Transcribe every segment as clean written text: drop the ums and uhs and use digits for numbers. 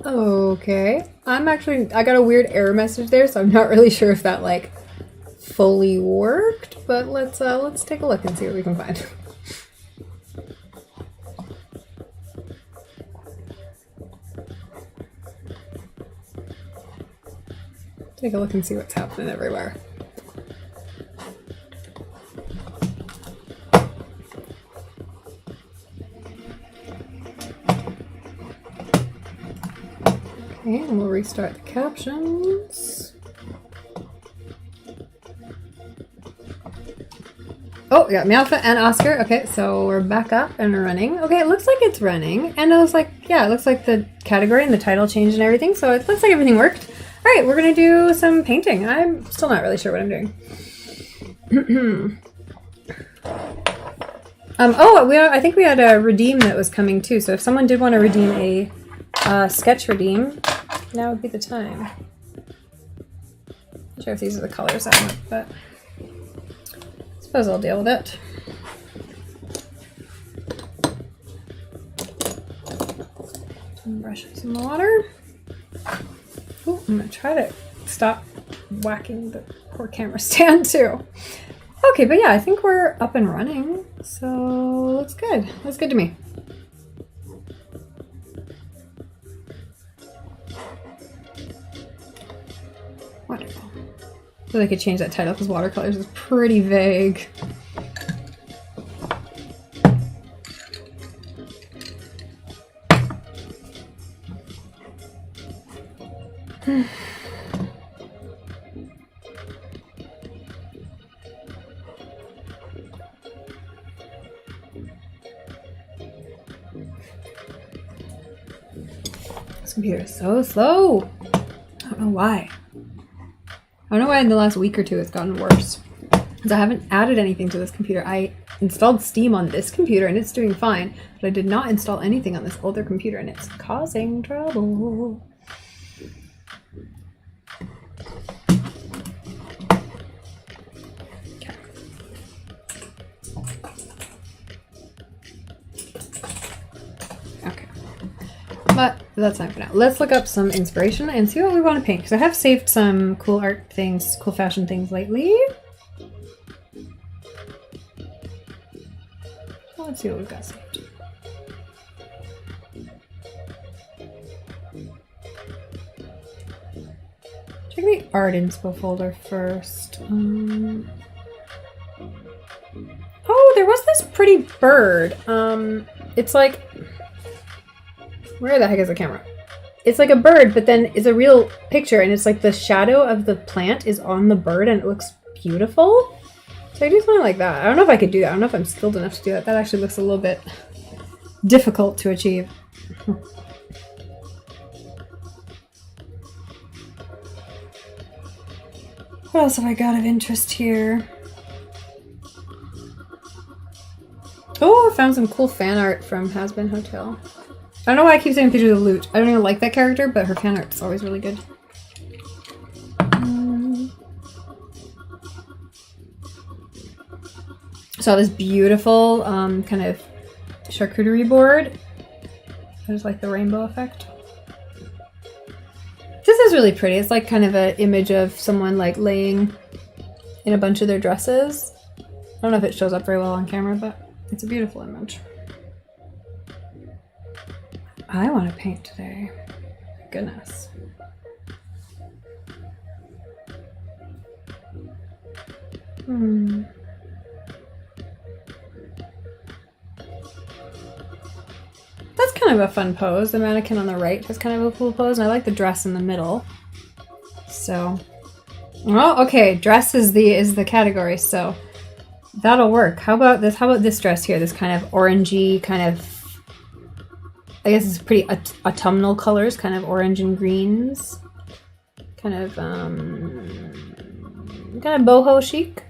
Okay. I got a weird error message there, so I'm not really sure if that like fully worked, but let's take a look and see what we can find. Take a look and see what's happening everywhere. Okay, and we'll restart the captions. Oh, we got Meowfa and Oscar. Okay, so we're back up and running. Okay, it looks like it's running. And it looks like, yeah, it looks like the category and the title changed and everything. So it looks like everything worked. All right, we're going to do some painting. I'm still not really sure what I'm doing. I think we had a redeem that was coming too. So if someone did want to redeem a sketch redeem, now would be the time. Not sure if these are the colors I want, but I suppose I'll deal with it. Brush with some water. Ooh, I'm gonna try to stop whacking the poor camera stand too. Okay, but yeah, I think we're up and running, so looks good. Looks good to me. Wonderful. So they could change that title because watercolors is pretty vague. This computer is so slow. I don't know why. I don't know why in the last week or two it's gotten worse. Because I haven't added anything to this computer. I installed Steam on this computer and it's doing fine, but I did not install anything on this older computer and it's causing trouble. Okay. But that's not for now. Let's look up some inspiration and see what we want to paint. Because I have saved some cool art things, cool fashion things lately. Let's see what we've got saved. Check the art inspo folder first. Oh, there was this pretty bird. It's like... Where the heck is the camera? It's like a bird, but then it's a real picture, and it's like the shadow of the plant is on the bird, and it looks beautiful. So I do something like that. I don't know if I could do that. I don't know if I'm skilled enough to do that. That actually looks a little bit difficult to achieve. What else have I got of interest here? Oh, I found some cool fan art from Has Been Hotel. I don't know why I keep saying pictures of Loot. I don't even like that character, but her fan art is always really good. Saw this beautiful kind of charcuterie board. There's like the rainbow effect. This is really pretty. It's like kind of an image of someone like laying in a bunch of their dresses. I don't know if it shows up very well on camera, but it's a beautiful image. I want to paint today. Goodness. That's kind of a fun pose. The mannequin on the right has kind of a cool pose, and I like the dress in the middle. So, well, okay, dress is the category, so that'll work. How about this? How about this dress here? This kind of orangey kind of, I guess it's pretty autumnal colors, kind of orange and greens, kind of boho chic.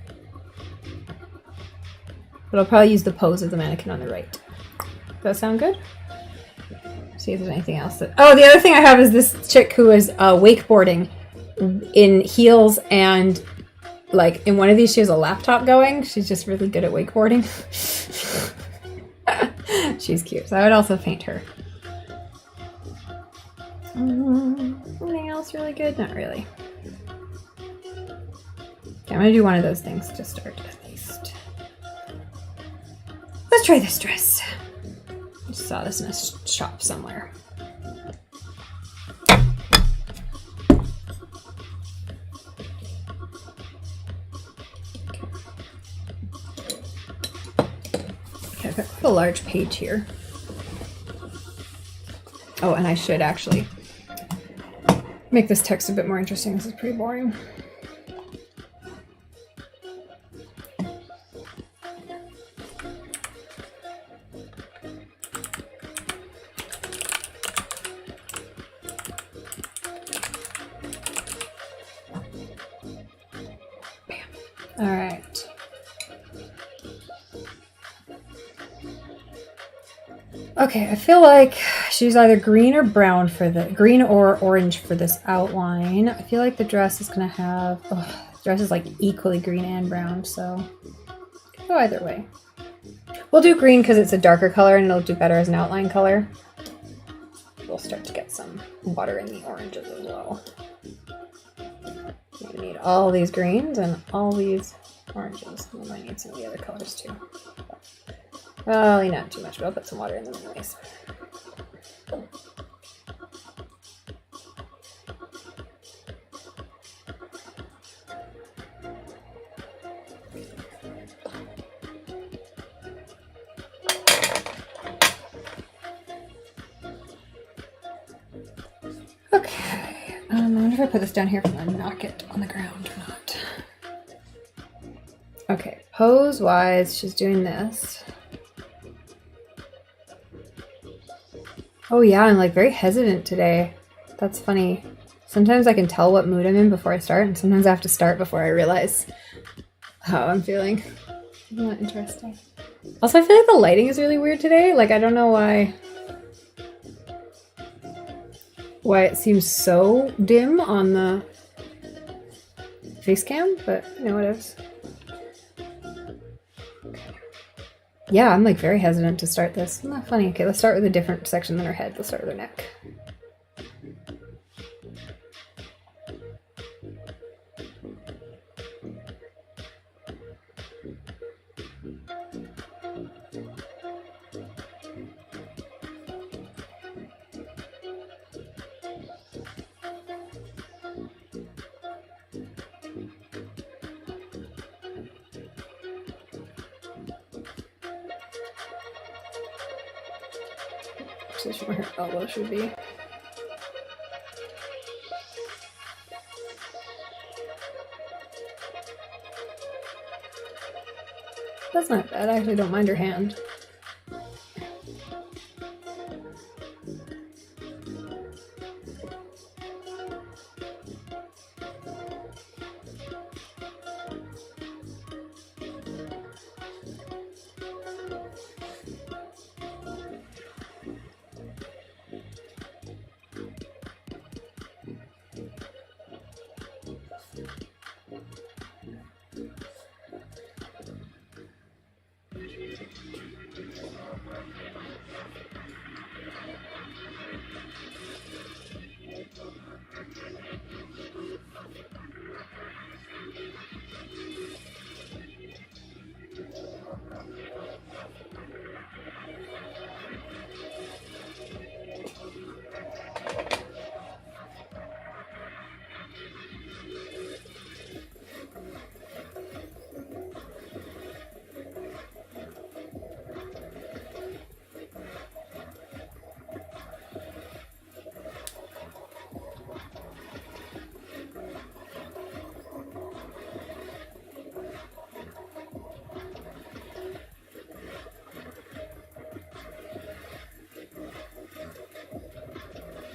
But I'll probably use the pose of the mannequin on the right. Does that sound good? See if there's anything else. Oh, the other thing I have is this chick who is wakeboarding in heels, and like in one of these she has a laptop going. She's just really good at wakeboarding. She's cute. So I would also paint her. Anything else really good? Not really. Okay, I'm gonna do one of those things to start at least. Let's try this dress. I just saw this in a shop somewhere. Okay, I've got quite a large page here. Oh, and I should actually make this text a bit more interesting. This is pretty boring. All right. Okay, I feel like she's either green or brown for the green or orange for this outline. I feel like the dress is gonna have the dress is like equally green and brown, so go either way. We'll do green because it's a darker color and it'll do better as an outline color. We'll start to get some water in the oranges as well. We need all these greens and all these oranges. We might need some of the other colors too. Probably not too much, but I'll put some water in them anyways. Okay, I wonder if I put this down here if I'm gonna knock it on the ground or not. Okay, pose-wise, she's doing this. Oh yeah, I'm like very hesitant today. That's funny. Sometimes I can tell what mood I'm in before I start, and sometimes I have to start before I realize how I'm feeling. Isn't that interesting? Also, I feel like the lighting is really weird today. Like, I don't know why it seems so dim on the face cam, but you know what it is. Yeah, I'm like very hesitant to start this. Isn't that funny? Okay, let's start with a different section than her head. Let's start with her neck. Position where her elbow should be. That's not bad. I actually don't mind her hand.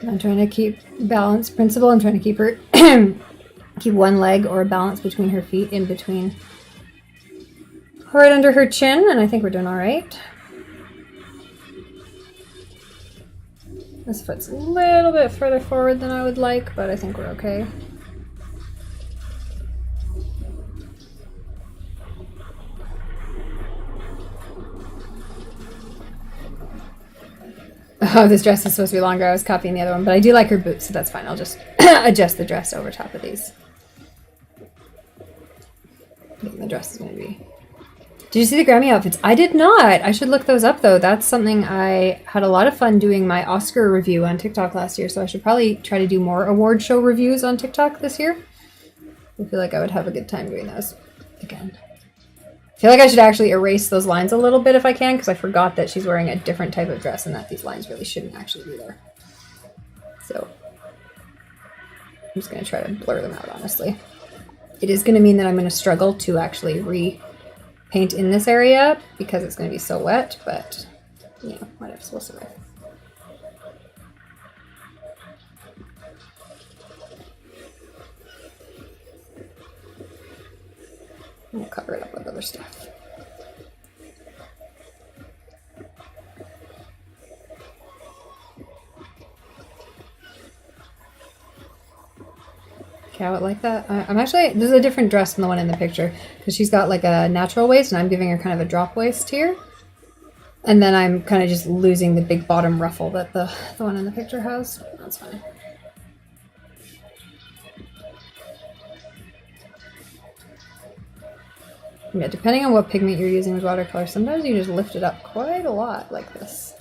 I'm trying to keep balance principle. I'm trying to keep her keep one leg or a balance between her feet in between right under her chin, and I think we're doing all right. This foot's a little bit further forward than I would like, but I think we're okay. Oh, this dress is supposed to be longer. I was copying the other one, but I do like her boots, so that's fine. I'll just adjust the dress over top of these. The dress is going to be... Did you see the Grammy outfits? I did not. I should look those up, though. That's something I had a lot of fun doing my Oscar review on TikTok last year, so I should probably try to do more award show reviews on TikTok this year. I feel like I would have a good time doing those again. I feel like I should actually erase those lines a little bit if I can, because I forgot that she's wearing a different type of dress and that these lines really shouldn't actually be there. So I'm just going to try to blur them out, honestly. It is going to mean that I'm going to struggle to actually repaint in this area because it's going to be so wet, but, you know, whatever, we'll survive. We'll cover it up with other stuff. Okay, I would like that. I'm actually, this is a different dress than the one in the picture because she's got like a natural waist and I'm giving her kind of a drop waist here. And then I'm kind of just losing the big bottom ruffle that the one in the picture has. That's fine. Yeah, depending on what pigment you're using with watercolor, sometimes you just lift it up quite a lot like this.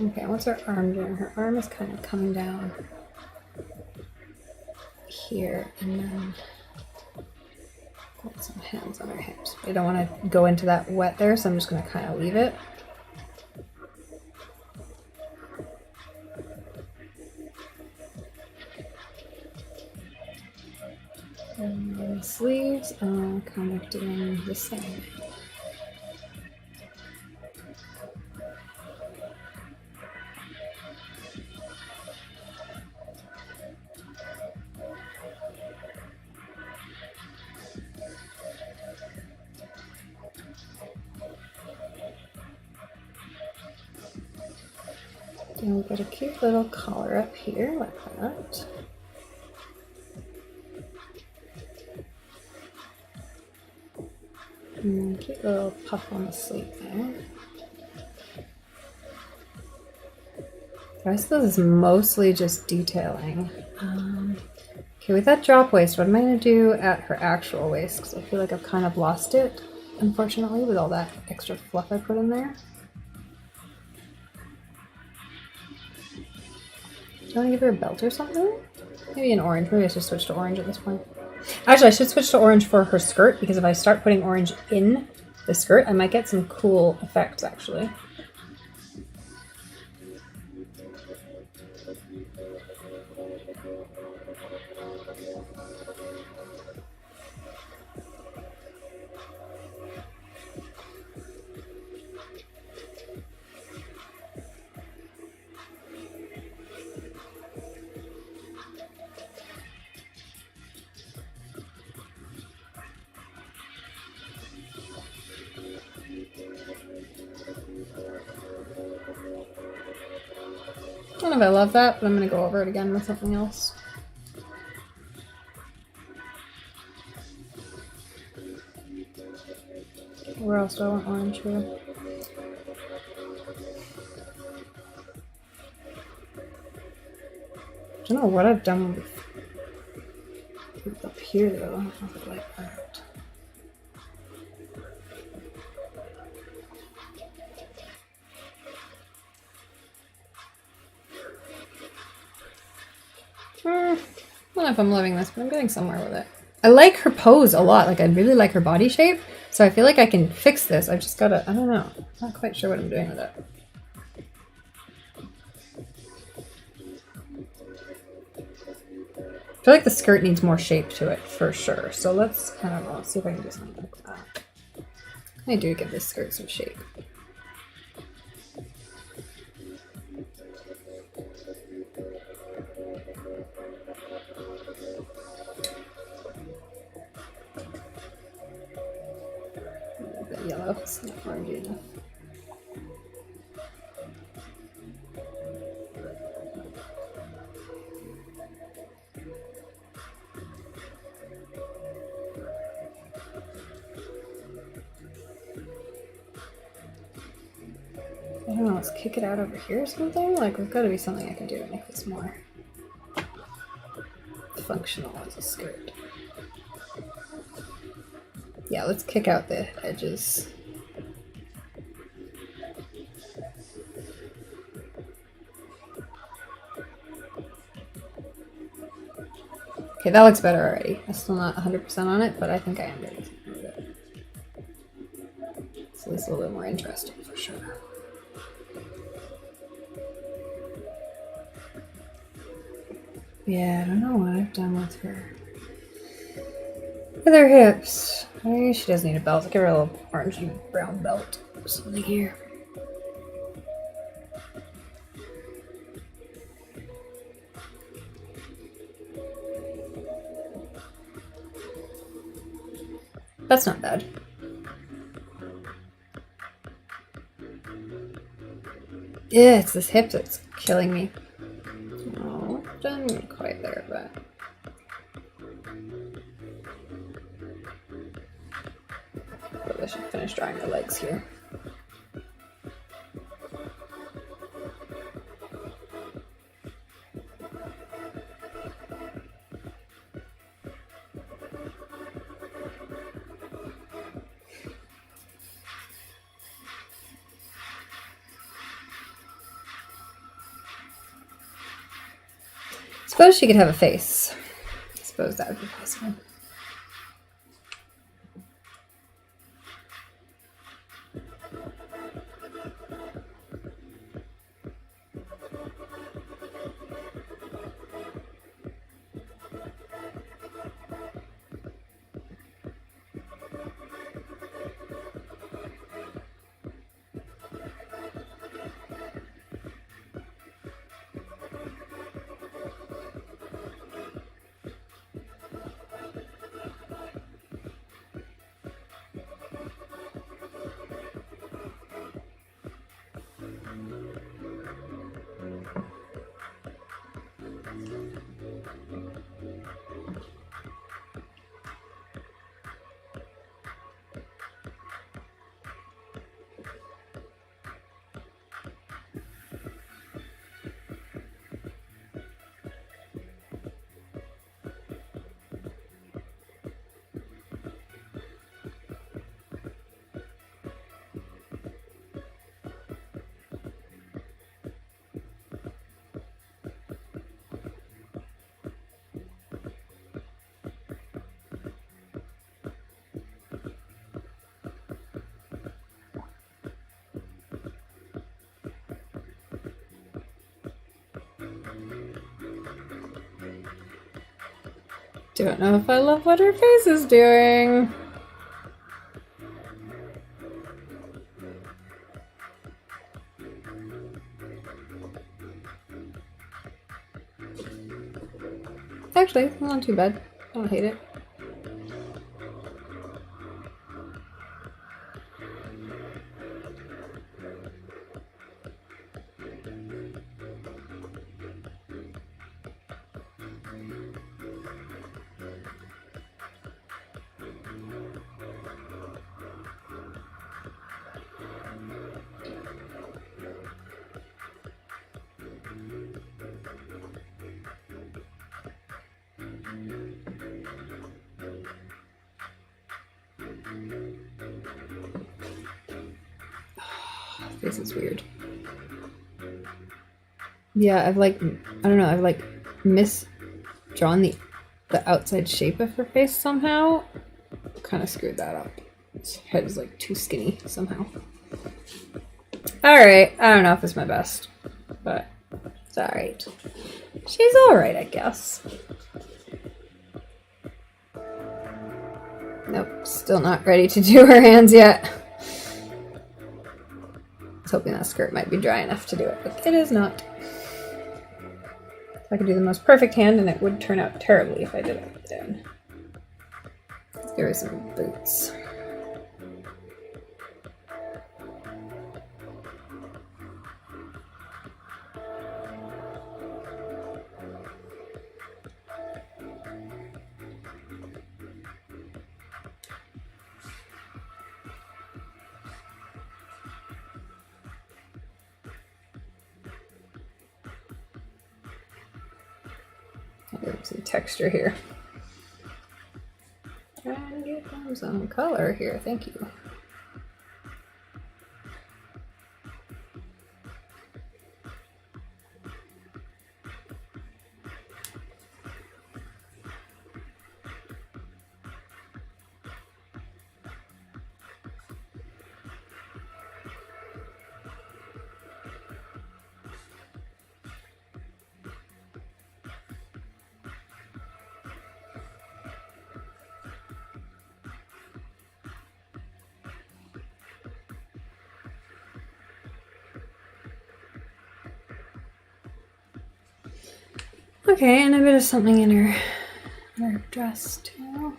Okay, what's her arm doing? Her arm is kind of coming down here and then put some hands on her hips. I don't want to go into that wet there, so I'm just going to kind of leave it. And then the sleeves are kind of doing the same. And we've got a cute little collar up here, like that. And then a cute little puff on the sleeve there. The rest of this is mostly just detailing. Okay, with that drop waist, what am I going to do at her actual waist? Because I feel like I've kind of lost it, unfortunately, with all that extra fluff I put in there. Do you want to give her a belt or something? Maybe an orange. Maybe I should switch to orange at this point. Actually, I should switch to orange for her skirt, because if I start putting orange in the skirt, I might get some cool effects, actually. I don't know if I love that, but I'm going to go over it again with something else. Where else do I want orange here? I don't know what I've done with up here though. I don't know if I like that. I don't know if I'm loving this, but I'm getting somewhere with it. I like her pose a lot. Like, I really like her body shape. So I feel like I can fix this. I've just got to, I don't know. I'm not quite sure what I'm doing with it. I feel like the skirt needs more shape to it for sure. So let's, I don't know, let's see if I can do something like that. I do give this skirt some shape. Yellow, it's not orangey enough. just kick it out over here or something? Like, there's got to be something I can do to make this more functional as a skirt. Yeah, let's kick out the edges. Okay, that looks better already. I'm still not 100% on it, but I think I am getting something with it. So it's a little bit more interesting for sure. Yeah, I don't know what I've done with her. With her hips. Maybe she does need a belt. I'll give her a little orangey brown belt or something here. That's not bad. Yeah, it's this hip that's killing me. Oh, done quite there, but I should finish drawing the legs here. Suppose she could have a face. I suppose that would be possible. Don't know if I love what her face is doing. Actually, not too bad. I don't hate it. This is weird. Yeah, I've like, I don't know, I've like misdrawn the outside shape of her face somehow. Kind of screwed that up. His head is like too skinny somehow. Alright, I don't know if it's my best, but it's alright. She's alright, I guess. Nope, still not ready to do her hands yet. I was hoping that skirt might be dry enough to do it, but it is not. I could do the most perfect hand and it would turn out terribly if I did it down. Let's give her some boots. Some texture here. Trying to get some color here. Thank you. Okay, and a bit of something in her dress too.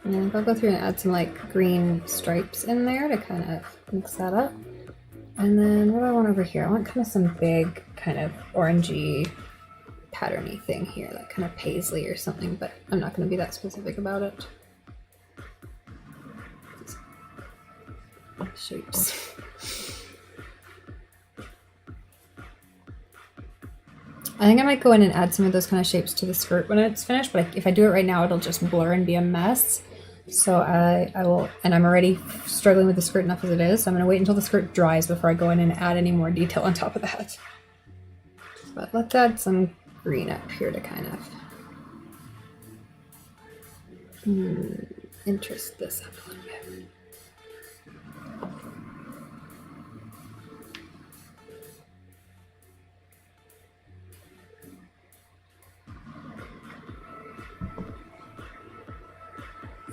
And I'll go through and add some like green stripes in there to kind of mix that up. And then what do I want over here? I want kind of some big kind of orangey patterny thing here, like kind of paisley or something, but I'm not going to be that specific about it. Shapes. I think I might go in and add some of those kind of shapes to the skirt when it's finished, but if I do it right now, it'll just blur and be a mess. So I will, and I'm already struggling with the skirt enough as it is, so I'm going to wait until the skirt dries before I go in and add any more detail on top of that. But let's add some green up here to kind of interest this up a little bit.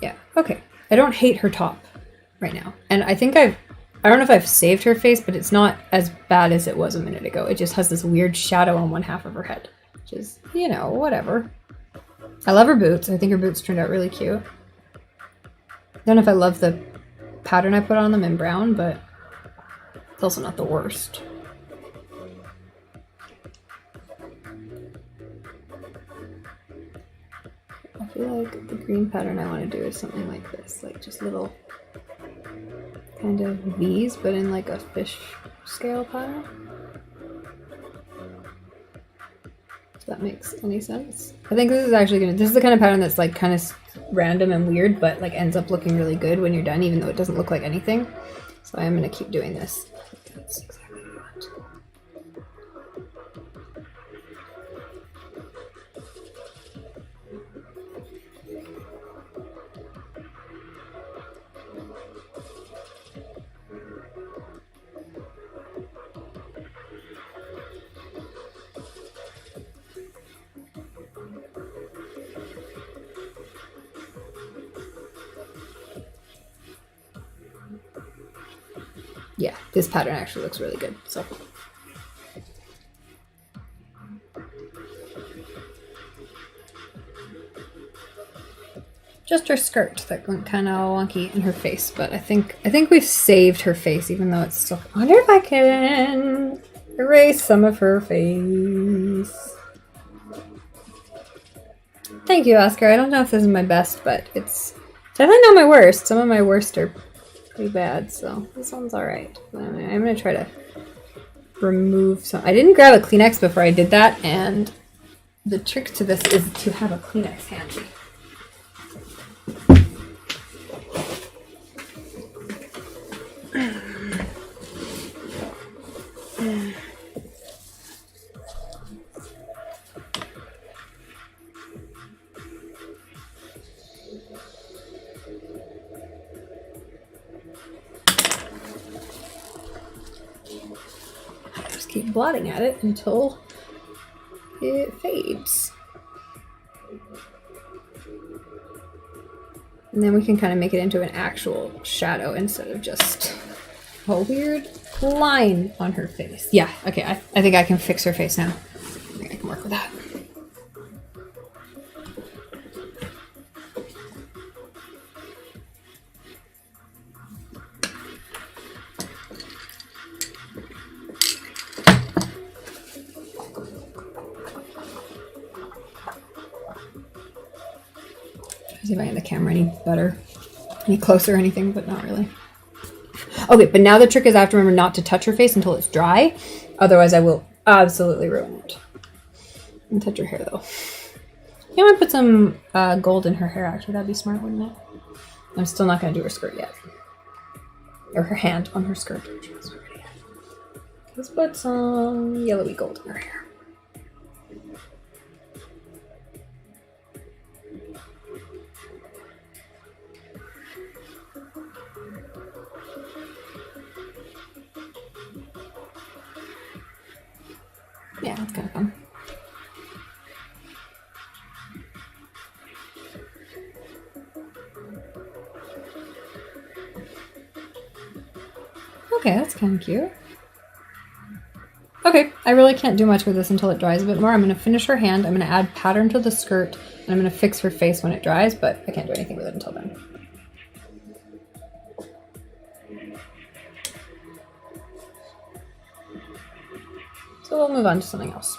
Yeah, okay. I don't hate her top right now. And I think I don't know if I've saved her face, but it's not as bad as it was a minute ago. It just has this weird shadow on one half of her head, which is, you know, whatever. I love her boots. I think her boots turned out really cute. I don't know if I love the pattern I put on them in brown, but it's also not the worst. I feel like the green pattern I want to do is something like this, like just little kind of V's, but in like a fish scale pattern. If that makes any sense. I think this is actually this is the kind of pattern that's like kind of random and weird, but like ends up looking really good when you're done, even though it doesn't look like anything. So I am going to keep doing this. That's exactly what I want. Yeah, this pattern actually looks really good. So just her skirt that went kind of wonky in her face, but I think we've saved her face, even though it's still. I wonder if I can erase some of her face. Thank you, Oscar. I don't know if this is my best, but it's definitely not my worst. Some of my worst are pretty bad, so this one's alright. I'm gonna try to remove some. I didn't grab a Kleenex before I did that, and the trick to this is to have a Kleenex handy. Keep blotting at it until it fades. And then we can kind of make it into an actual shadow instead of just a weird line on her face. Yeah, okay, I think I can fix her face now. I think I can work with that. See if I get the camera any closer or anything, but not really. Okay, but now the trick is I have to remember not to touch her face until it's dry. Otherwise, I will absolutely ruin it. And touch her hair, though. I might put some gold in her hair, actually. That'd be smart, wouldn't it? I'm still not going to do her skirt yet. Or her hand on her skirt. Let's put some yellowy gold in her hair. Yeah, that's kind of fun. Okay, that's kind of cute. Okay, I really can't do much with this until it dries a bit more. I'm going to finish her hand, I'm going to add pattern to the skirt, and I'm going to fix her face when it dries, but I can't do anything with it until then. So we'll move on to something else.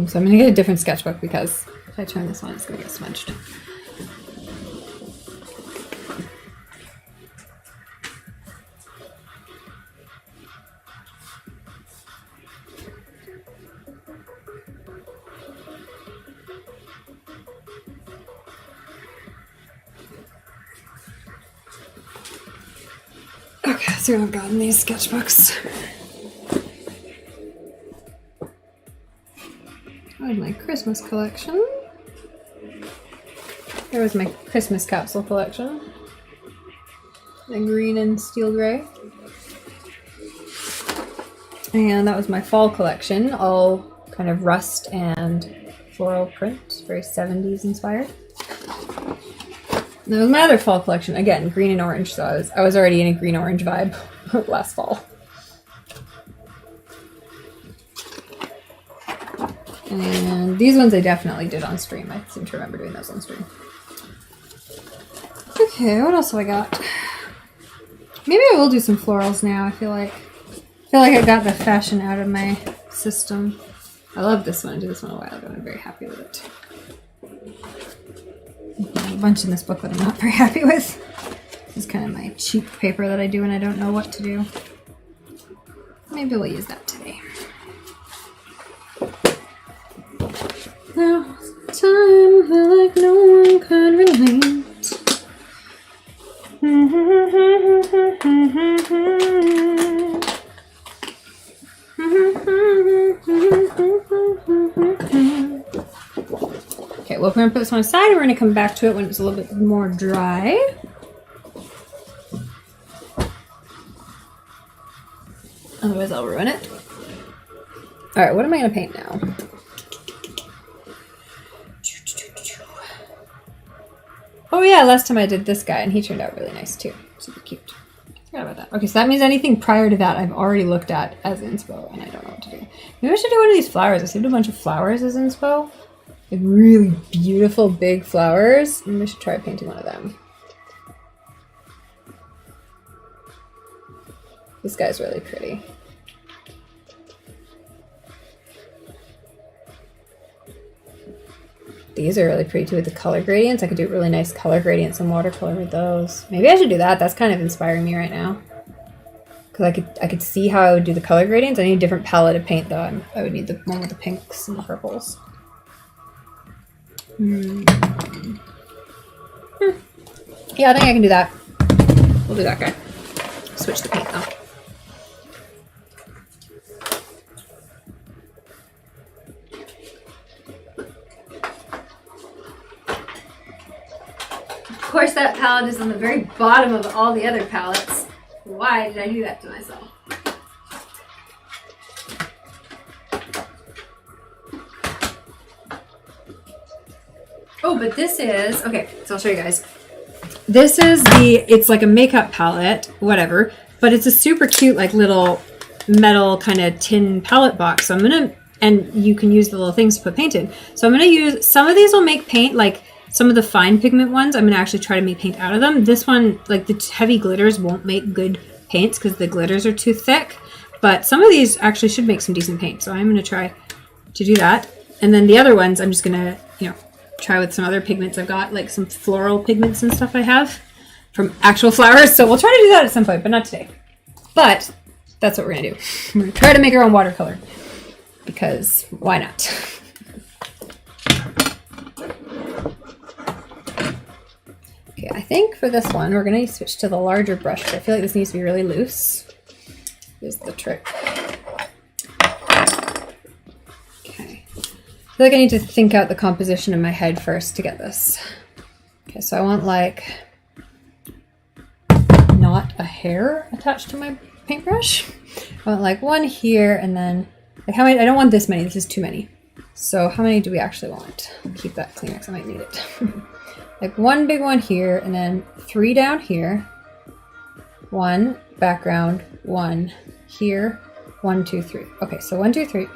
So I'm going to get a different sketchbook because if I turn this on, it's going to get smudged. Okay, so I've gotten these sketchbooks. My Christmas collection. There was my Christmas capsule collection. The green and steel gray. And that was my fall collection, all kind of rust and floral print, very 70s inspired. And that was my other fall collection, again, green and orange, so I was already in a green-orange vibe last fall. And these ones I definitely did on stream. I seem to remember doing those on stream. Okay, what else have I got? Maybe I will do some florals now. I feel like I got the fashion out of my system. I love this one. I did this one a while ago and I'm very happy with it. There's a bunch in this book that I'm not very happy with. This is kind of my cheap paper that I do when I don't know what to do. Maybe we'll use that today. Now, time like no one could relate. Okay, well, we're going to put this one aside and we're going to come back to it when it's a little bit more dry. Otherwise, I'll ruin it. Alright, what am I going to paint now? Oh yeah, last time I did this guy and he turned out really nice too. Super cute. Forgot about that. Okay, so that means anything prior to that I've already looked at as inspo and I don't know what to do. Maybe I should do one of these flowers. I saved a bunch of flowers as inspo. Like really beautiful big flowers. Maybe I should try painting one of them. This guy's really pretty. These are really pretty too with the color gradients. I could do really nice color gradients and watercolor with those. Maybe I should do that. That's kind of inspiring me right now. Because I could see how I would do the color gradients. I need a different palette of paint though. I would need the one with the pinks and the purples. Yeah, I think I can do that. We'll do that guy. Switch the paint though. Of course, that palette is on the very bottom of all the other palettes. Why did I do that to myself? Oh, but this is, okay, so I'll show you guys. This is it's like a makeup palette, whatever, but it's a super cute, like little metal kind of tin palette box. So I'm gonna, and you can use the little things to put paint in. So I'm gonna use, some of these will make paint like Some of the fine pigment ones, I'm going to actually try to make paint out of them. This one, like the heavy glitters won't make good paints because the glitters are too thick. But some of these actually should make some decent paint. So I'm going to try to do that. And then the other ones, I'm just going to, you know, try with some other pigments I've got, like some floral pigments and stuff I have from actual flowers. So we'll try to do that at some point, but not today. But that's what we're going to do. We're going to try to make our own watercolor because why not? Okay, I think for this one, we're going to switch to the larger brush. I feel like this needs to be really loose. Is the trick. Okay. I feel like I need to think out the composition in my head first to get this. Okay, so I want like not a hair attached to my paintbrush. I want like one here and then like how many? I don't want this many. This is too many. So how many do we actually want? Keep that clean because I might need it. Like one big one here and then 3 down here. 1 background, 1 here, 1, 2, 3. Okay, so 1, 2, 3.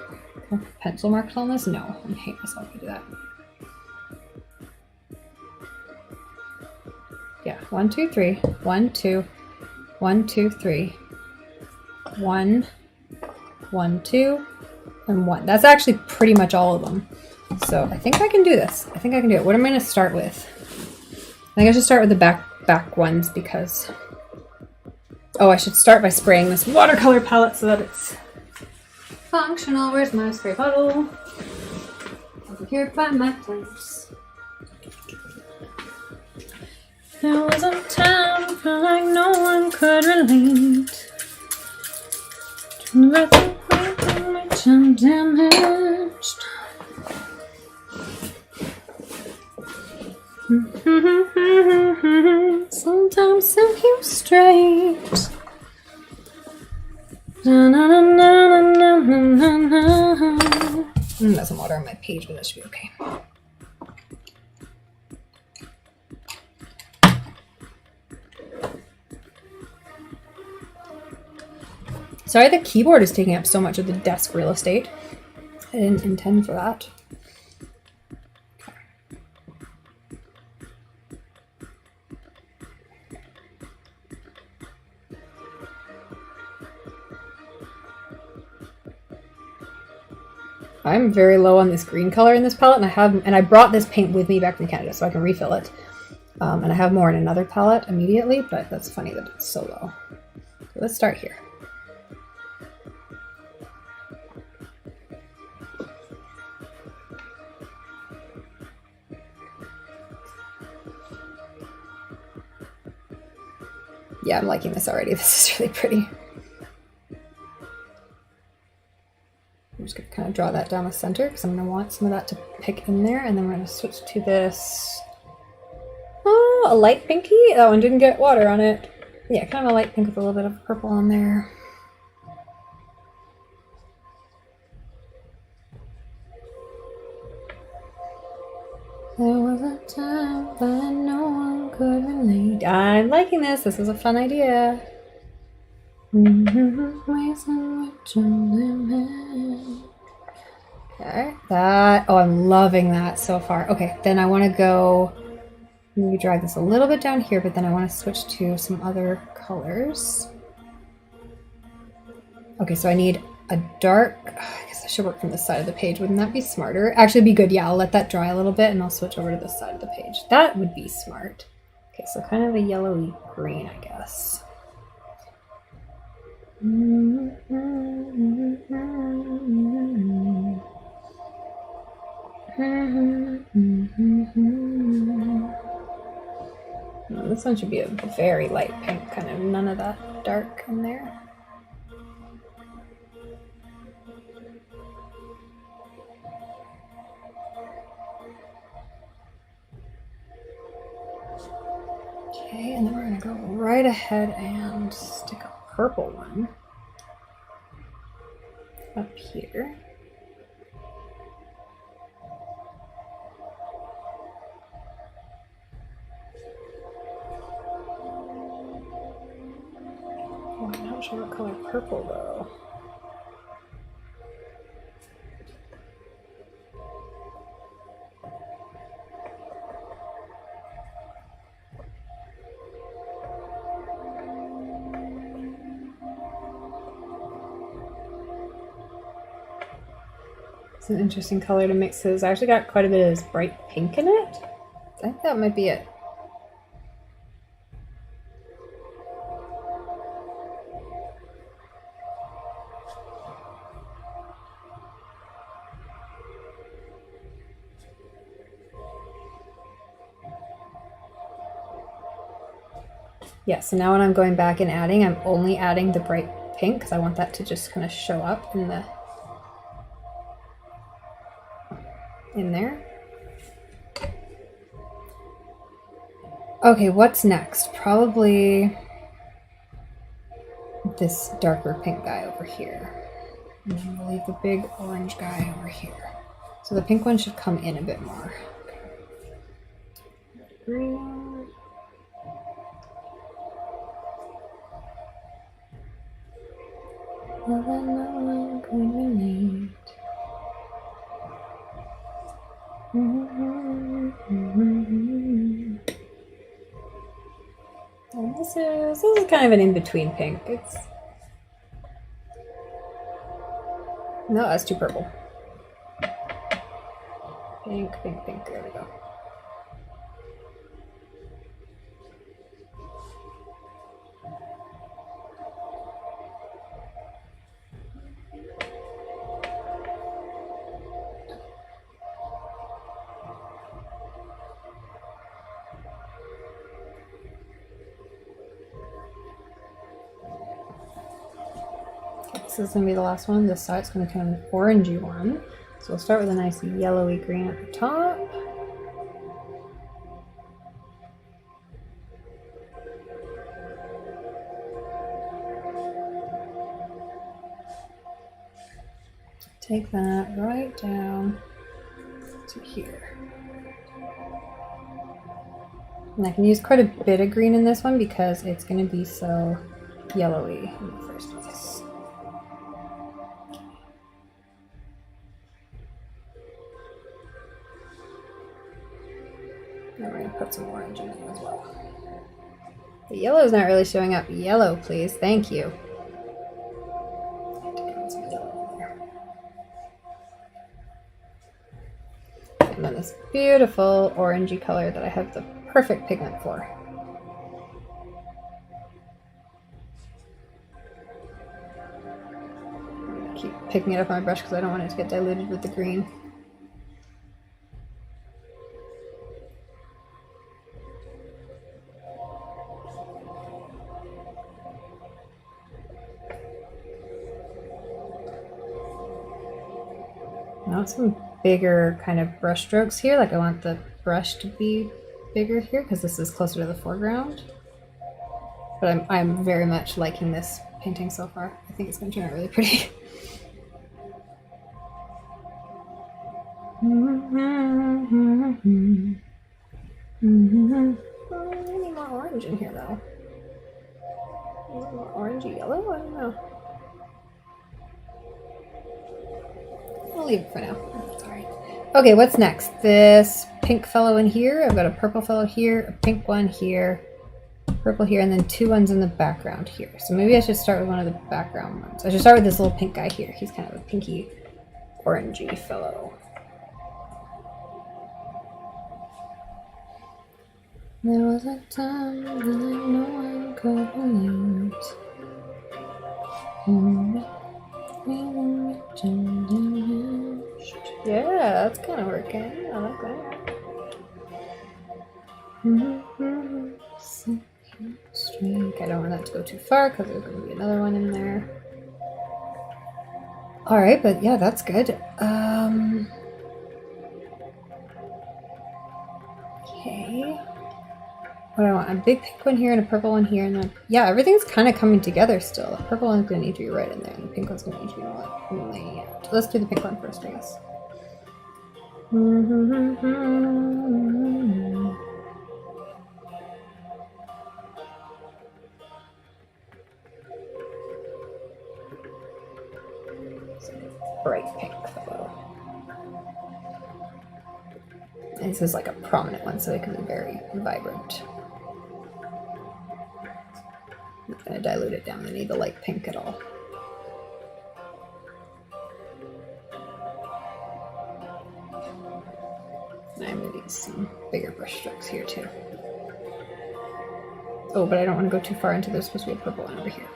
Pencil marks on this? No, I hate myself if I do that. Yeah, 1, 2, 3. 1, 2, 1, 2, 3. 1, 1, 2, and 1. That's actually pretty much all of them. So I think I can do this. I think I can do it. What am I going to start with? I think I should start with the back ones because... Oh, I should start by spraying this watercolor palette so that it's functional. Where's my spray bottle? Over here by my place. There was a time I felt like no one could relate. Which I'm damaged. Sometimes set you straight. That's some water on my page, but that should be okay. Sorry, the keyboard is taking up so much of the desk real estate. I didn't intend for that. I'm very low on this green color in this palette, and I brought this paint with me back from Canada so I can refill it. And I have more in another palette immediately, but that's funny that it's so low. So let's start here. Yeah, I'm liking this already. This is really pretty. I'm just going to kind of draw that down the center because I'm going to want some of that to pick in there. And then we're going to switch to this. Oh, a light pinky. That one didn't get water on it. Yeah, kind of a light pink with a little bit of purple on there. There was a time when no one could relate. I'm liking this. This is a fun idea. Okay, that. Oh, I'm loving that so far. Okay, then I want to go. Maybe drag this a little bit down here, but then I want to switch to some other colors. Okay, so I need a dark. I guess I should work from this side of the page. Wouldn't that be smarter? Actually, it'd be good. Yeah, I'll let that dry a little bit, and I'll switch over to this side of the page. That would be smart. Okay, so kind of a yellowy green, I guess. This one should be a very light pink, kind of none of that dark in there. Okay, and then we're going to go right ahead and stick a purple one up here. Oh, I'm not sure what color purple though. It's an interesting color to mix this. I actually got quite a bit of this bright pink in it. I think that might be it. Yeah, so now when I'm going back and adding, I'm only adding the bright pink because I want that to just kind of show up in there. Okay, what's next? Probably this darker pink guy over here. And then we'll leave the big orange guy over here. So the pink one should come in a bit more. Green. Well, I know I'm going to need. And this is kind of an in-between pink. It's no, that's too purple. Pink, pink, pink. There we go. This is going to be the last one. This side's going to become an orangey one. So we'll start with a nice yellowy green at the top. Take that right down to here. And I can use quite a bit of green in this one because it's going to be so yellowy in the first place. Now we're going to put some orange in there as well. The yellow is not really showing up. Yellow, please. Thank you. And then this beautiful orangey color that I have the perfect pigment for. I'm going to keep picking it up on my brush because I don't want it to get diluted with the green. Now some bigger kind of brush strokes here. Like I want the brush to be bigger here because this is closer to the foreground. But I'm very much liking this painting so far. I think it's going to turn out really pretty. I need more orange in here though. A little more orangey yellow? I don't know. I'll leave it for now. That's alright. Okay, what's next? This pink fellow in here. I've got a purple fellow here, a pink one here, purple here, and then two ones in the background here. So maybe I should start with one of the background ones. I should start with this little pink guy here. He's kind of a pinky, orangey fellow. There was a time when no one could relate. Yeah, that's kind of working. I like that. Streak. I don't want that to go too far because there's going to be another one in there. Alright, but yeah, that's good. Okay. What do I want? A big pink one here and a purple one here, and then yeah, everything's kind of coming together still. The purple one's gonna need to be right in there, and the pink one's gonna need to be laid out. Let's do the pink one first, I guess. Bright pink fellow. And this is like a prominent one, so it can be very vibrant. I'm not going to dilute it down. I need the light pink at all. And I'm going to need some bigger brush strokes here too. Oh, but I don't want to go too far into there's supposed to be a purple one over here.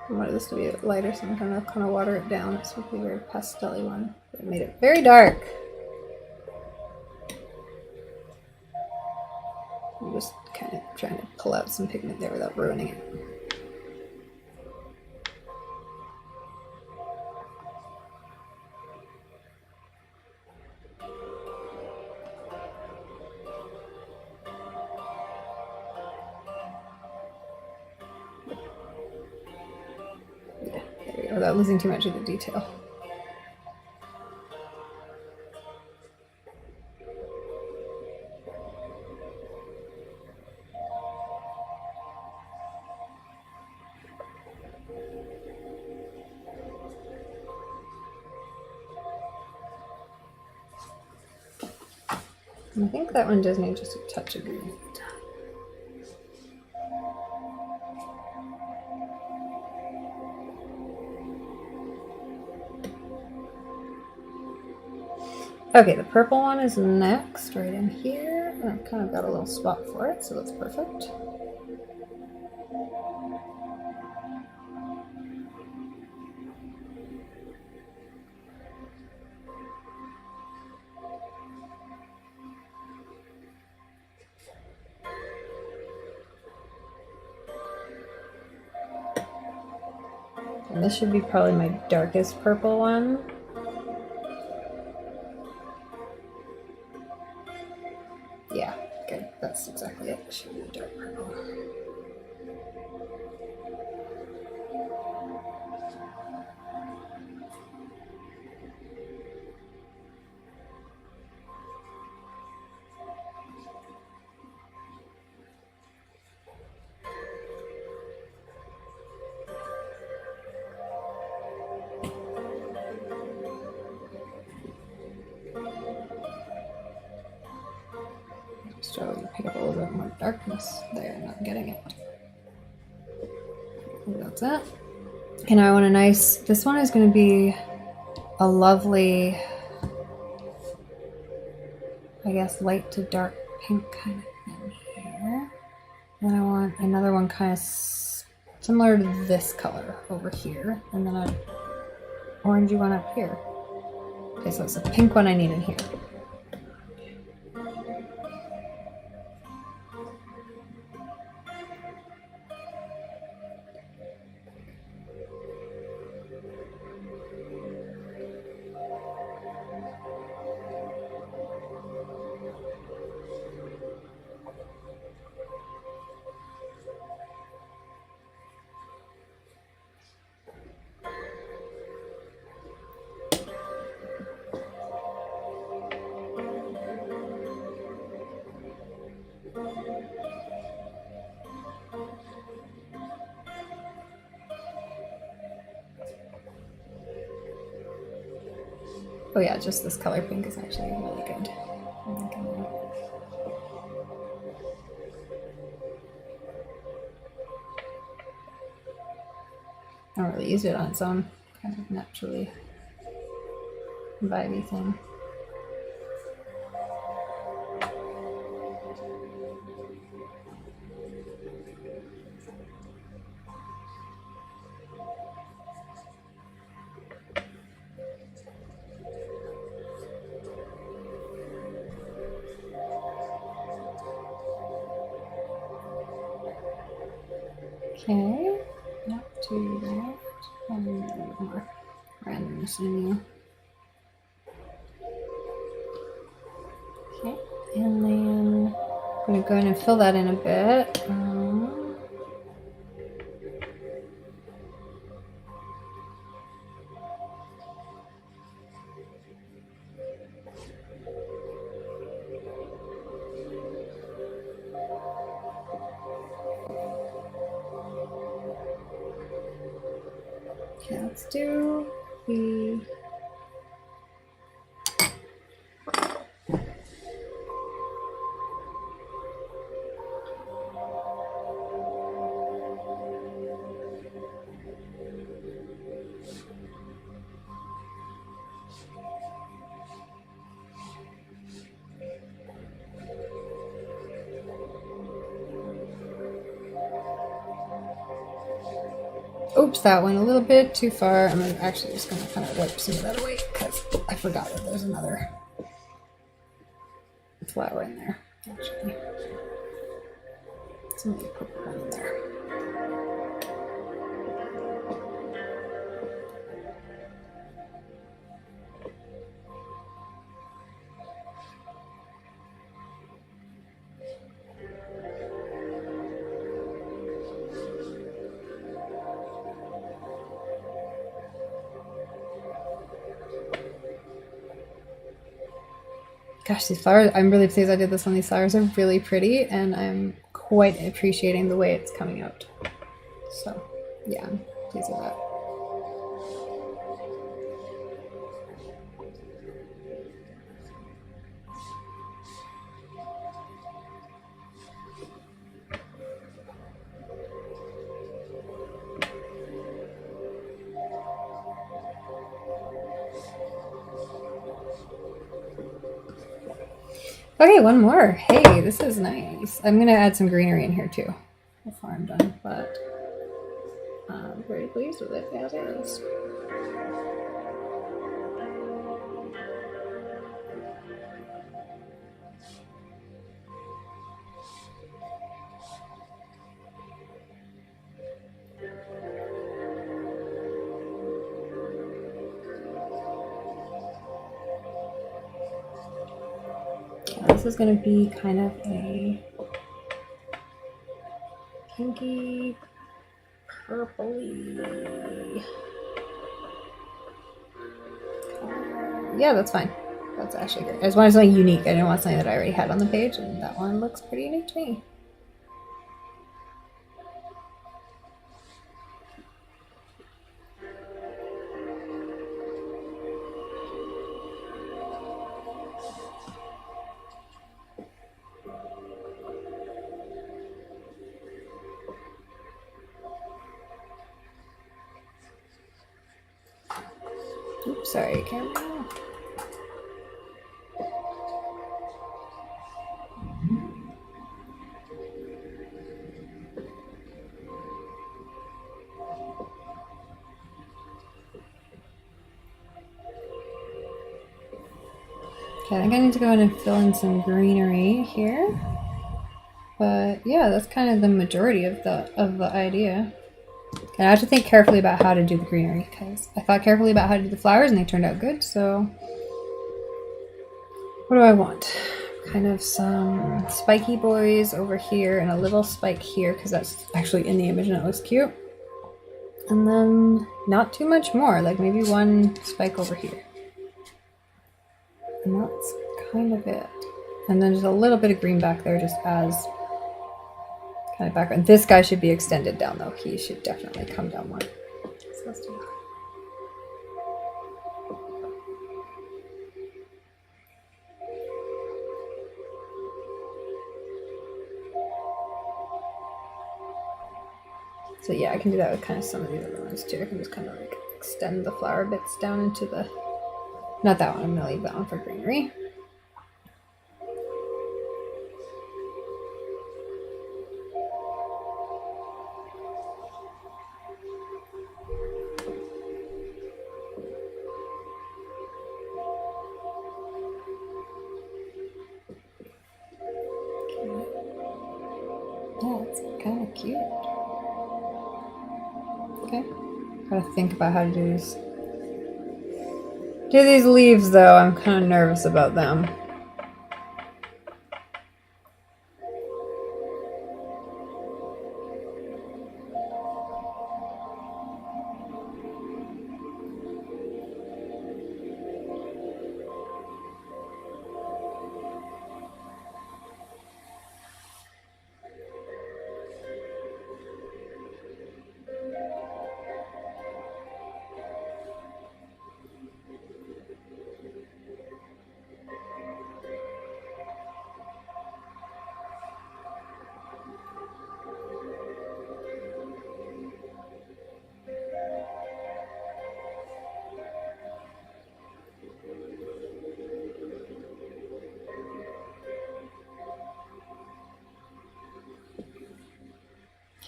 I wanted this to be lighter, so I'm going to kind of water it down. It's supposed to be a very pastel-y one. It made it very dark. I'm just kind of trying to pull out some pigment there without ruining it. Yeah, there we go, without losing too much of the detail. I think that one does need just a touch of green. Okay, the purple one is next, right in here. And I've kind of got a little spot for it, so that's perfect. And this should be probably my darkest purple one. Yeah, good. That's exactly it. It should be a dark purple. So you pick up a little bit more darkness there, not getting it. That's it. And I want a nice, this one is going to be a lovely, I guess, light to dark pink kind of thing here. Then I want another one kind of similar to this color over here. And then an orangey one up here. Okay, so it's a pink one I need in here. Oh yeah, just this color pink is actually really good. I'm liking that. I don't really use it on its own, kind of naturally vibey thing. Okay, not too bad. And a little bit more randomness in you. Okay, and then I'm going to go in and fill that in a bit. Okay, let's do the... Oops, that went a little bit too far. I'm actually just going to kind of wipe some of that away because I forgot that there's another flower in there, actually. So I'm going to put one in there. Gosh, these flowers, I'm really pleased I did this one. These flowers are really pretty, and I'm quite appreciating the way it's coming out. So, yeah, I'm pleased with that. Okay, one more. Hey, this is nice. I'm gonna add some greenery in here too before I'm done, but I'm very pleased with it as is. This is going to be kind of a pinky purpley. Yeah, that's fine. That's actually great. I just wanted something unique. I didn't want something that I already had on the page, and that one looks pretty unique to me. Oops, sorry, camera. Okay, I think I need to go in and fill in some greenery here. But yeah, that's kind of the majority of the idea. And I have to think carefully about how to do the greenery because I thought carefully about how to do the flowers and they turned out good. So what do I want? Kind of some spiky boys over here and a little spike here because that's actually in the image and it looks cute. And then not too much more, like maybe one spike over here. And that's kind of it. And then just a little bit of green back there just as kind of background. This guy should be extended down though. He should definitely come down more. So let's do that. So yeah, I can do that with kind of some of the other ones too. I can just kind of like extend the flower bits down into the, not that one, I'm gonna leave that one for greenery. Yeah, it's kind of cute. Okay, gotta think about how to do these. Do these leaves though, I'm kind of nervous about them.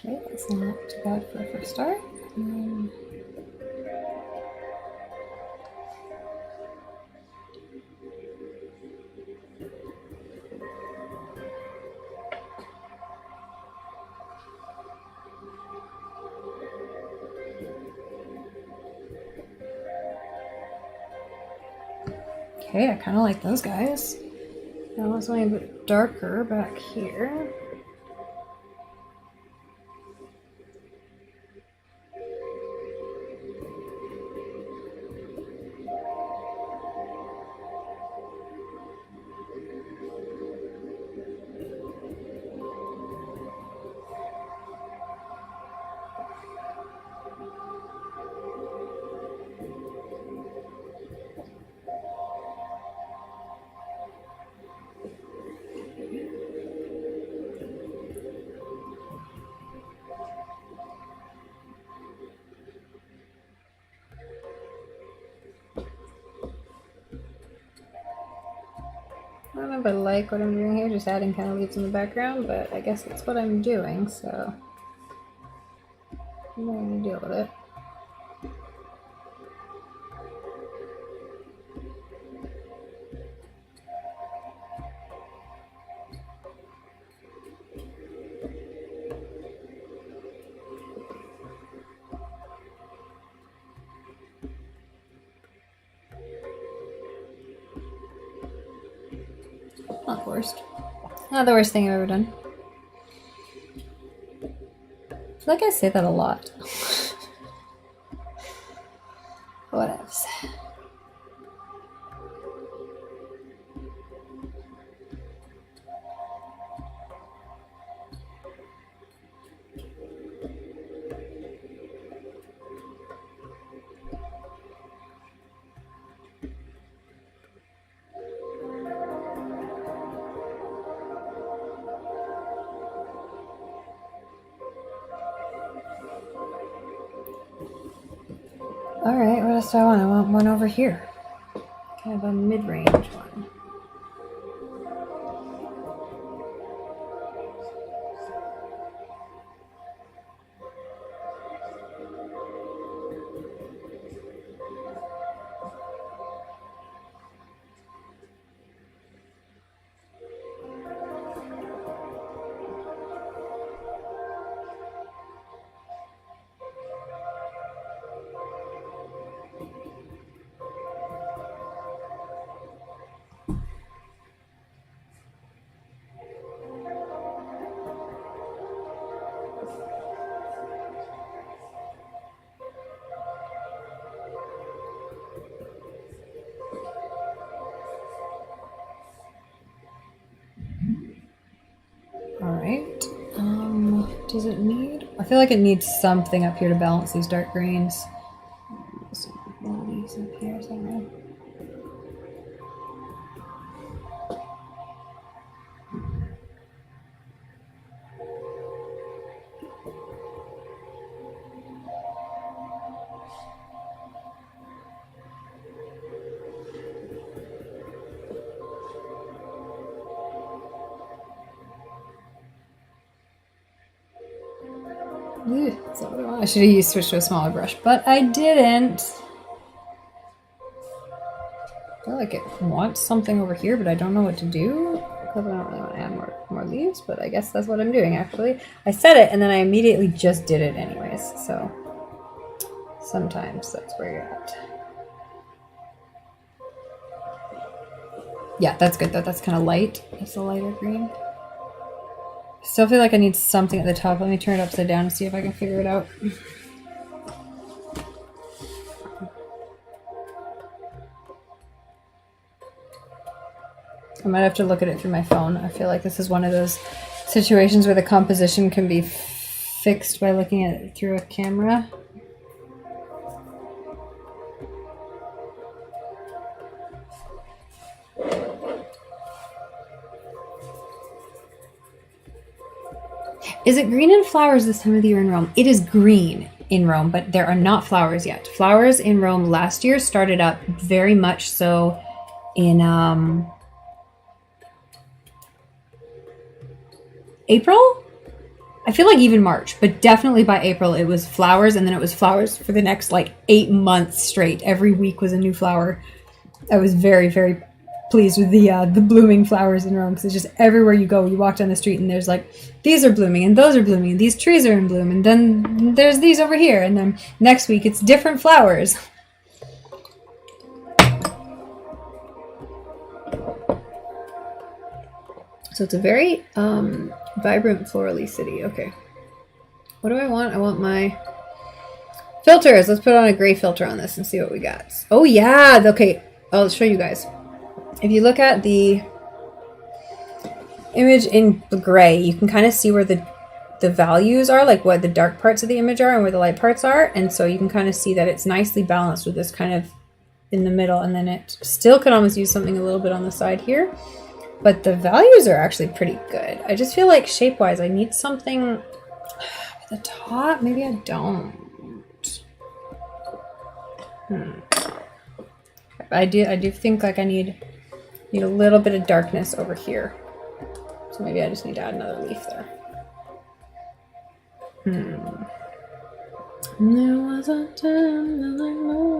Okay, that's not too bad for a first start. Okay, I kind of like those guys. That was only a bit darker back here. I don't know if I like what I'm doing here, just adding kind of leaves in the background, but I guess that's what I'm doing, so I'm going to deal with it. Not the worst. Not the worst thing I've ever done. I feel like I say that a lot. Whatevs. Alright, what else do I want? I want one over here. Kind of a mid-range one. Alright. Does it need... I feel like it needs something up here to balance these dark greens. One of these up here somewhere. That's not what I want. I should have switched to a smaller brush, but I didn't. I feel like it wants something over here, but I don't know what to do. I don't really want to add more leaves, but I guess that's what I'm doing, actually. I said it, and then I immediately just did it anyways, so sometimes that's where you're at. Yeah, that's good, though. That's kind of light. It's a lighter green. Still feel like I need something at the top. Let me turn it upside down and see if I can figure it out. I might have to look at it through my phone. I feel like this is one of those situations where the composition can be fixed by looking at it through a camera. Is it green in flowers this time of the year in Rome? It is green in Rome, but there are not flowers yet. Flowers in Rome last year started up very much so in April? I feel like even March, but definitely by April it was flowers, and then it was flowers for the next like 8 months straight. Every week was a new flower. I was very, very pleased with the blooming flowers in Rome, because it's just everywhere you go. You walk down the street and there's like, these are blooming and those are blooming and these trees are in bloom, and then there's these over here, and then next week it's different flowers. So it's a very vibrant florally city. Okay. What do I want? I want my filters. Let's put on a gray filter on this and see what we got. Oh yeah. Okay. I'll show you guys. If you look at the image in the gray, you can kind of see where the values are, like what the dark parts of the image are and where the light parts are. And so you can kind of see that it's nicely balanced with this kind of in the middle, and then it still could almost use something a little bit on the side here. But the values are actually pretty good. I just feel like shape-wise, I need something at the top. Maybe I don't. I do think like I need a little bit of darkness over here. So maybe I just need to add another leaf there.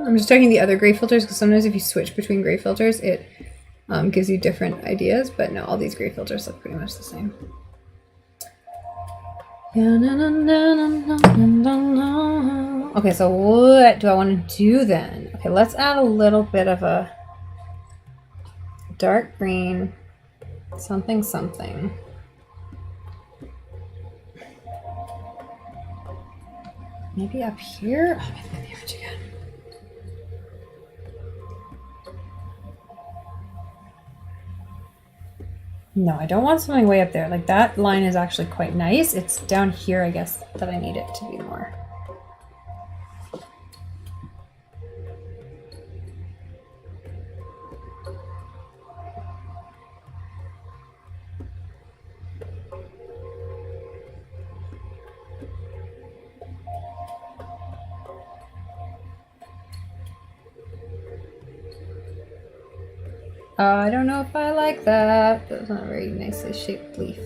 I'm just checking the other gray filters, because sometimes if you switch between gray filters, it gives you different ideas, but no, all these gray filters look pretty much the same. Okay, so what do I want to do then? Okay, let's add a little bit of a dark green, something, something. Maybe up here? Oh, maybe the image again. No, I don't want something way up there. Like that line is actually quite nice. It's down here, I guess, that I need it to be more. I don't know if I like that. That's not a very nicely shaped leaf.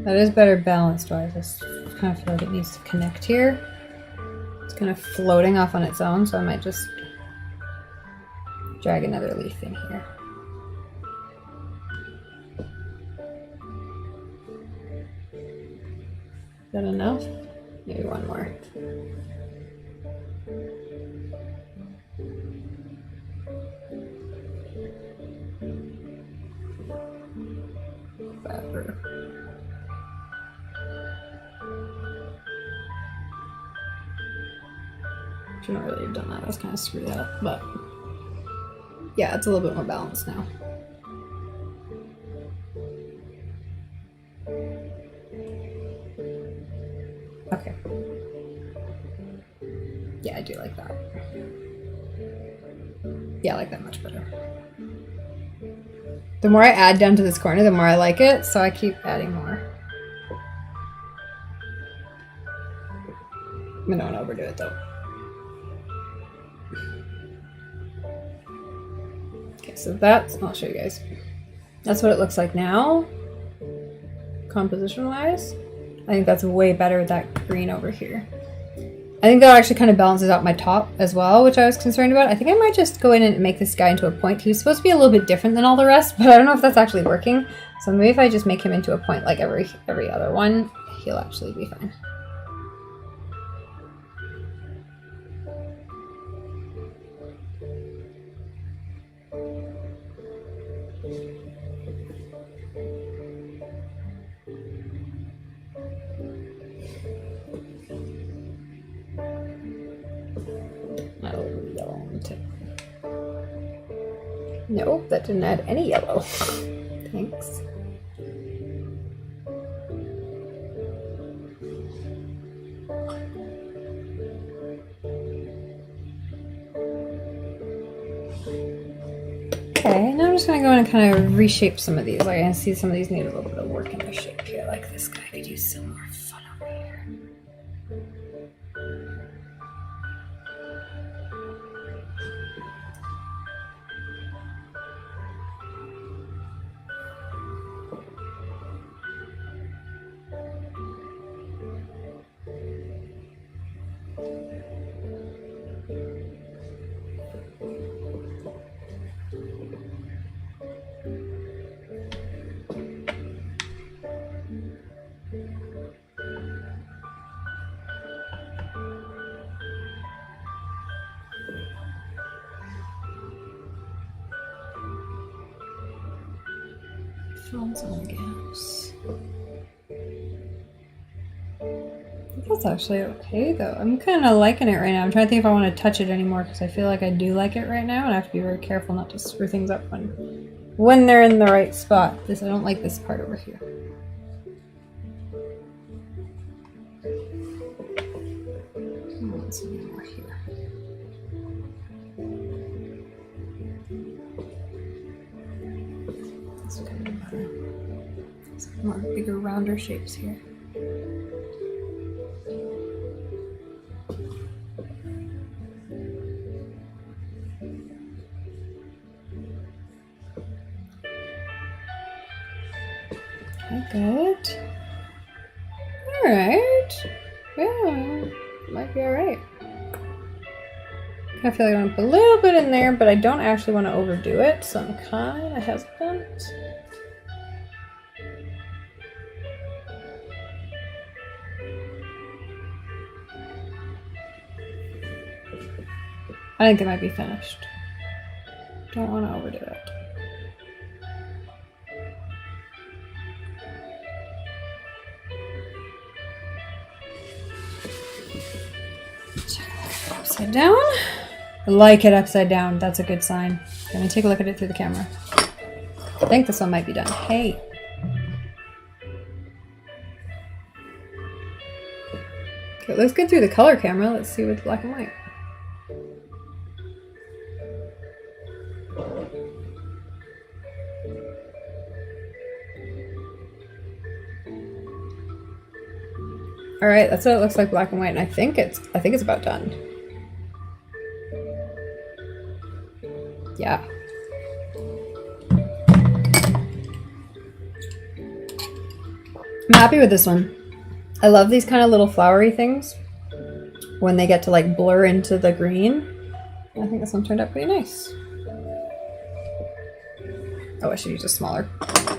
That is better balanced wise. I just kind of feel like it needs to connect here. It's kind of floating off on its own, so I might just drag another leaf in here. Is that enough? Maybe one more. Better. Shouldn't really have done that. I was kind of screwed up, but yeah, it's a little bit more balanced now. Okay. Yeah, I do like that. Yeah, I like that much better. The more I add down to this corner, the more I like it, so I keep adding more. I don't want to overdo it though. Okay, so that's, I'll show you guys. That's what it looks like now, composition-wise. I think that's way better with that green over here. I think that actually kind of balances out my top as well, which I was concerned about. I think I might just go in and make this guy into a point. He was supposed to be a little bit different than all the rest, but I don't know if that's actually working. So maybe if I just make him into a point like every other one, he'll actually be fine. Nope, that didn't add any yellow. Thanks. Okay, now I'm just gonna go in and kind of reshape some of these. Like I see some of these need a little bit of work in their shape here. Like this guy could use some more fun over here. Fill in some of the gaps. That's actually okay though. I'm kind of liking it right now. I'm trying to think if I want to touch it anymore because I feel like I do like it right now, and I have to be very careful not to screw things up when they're in the right spot. I don't like this part over here. Some more here. This is kind of better. Some more bigger, rounder shapes here. Good. Alright. Yeah, might be alright. I feel like I want to put a little bit in there, but I don't actually want to overdo it, so I'm kind of hesitant. I think it might be finished. Don't want to overdo it. Upside down. I like it upside down. That's a good sign. Let me take a look at it through the camera. I think this one might be done. Hey. Okay, it looks good through the color camera. Let's see with black and white. All right, that's what it looks like black and white, and I think it's about done. Yeah. I'm happy with this one. I love these kind of little flowery things when they get to like blur into the green. I think this one turned out pretty nice. Oh, I should use a smaller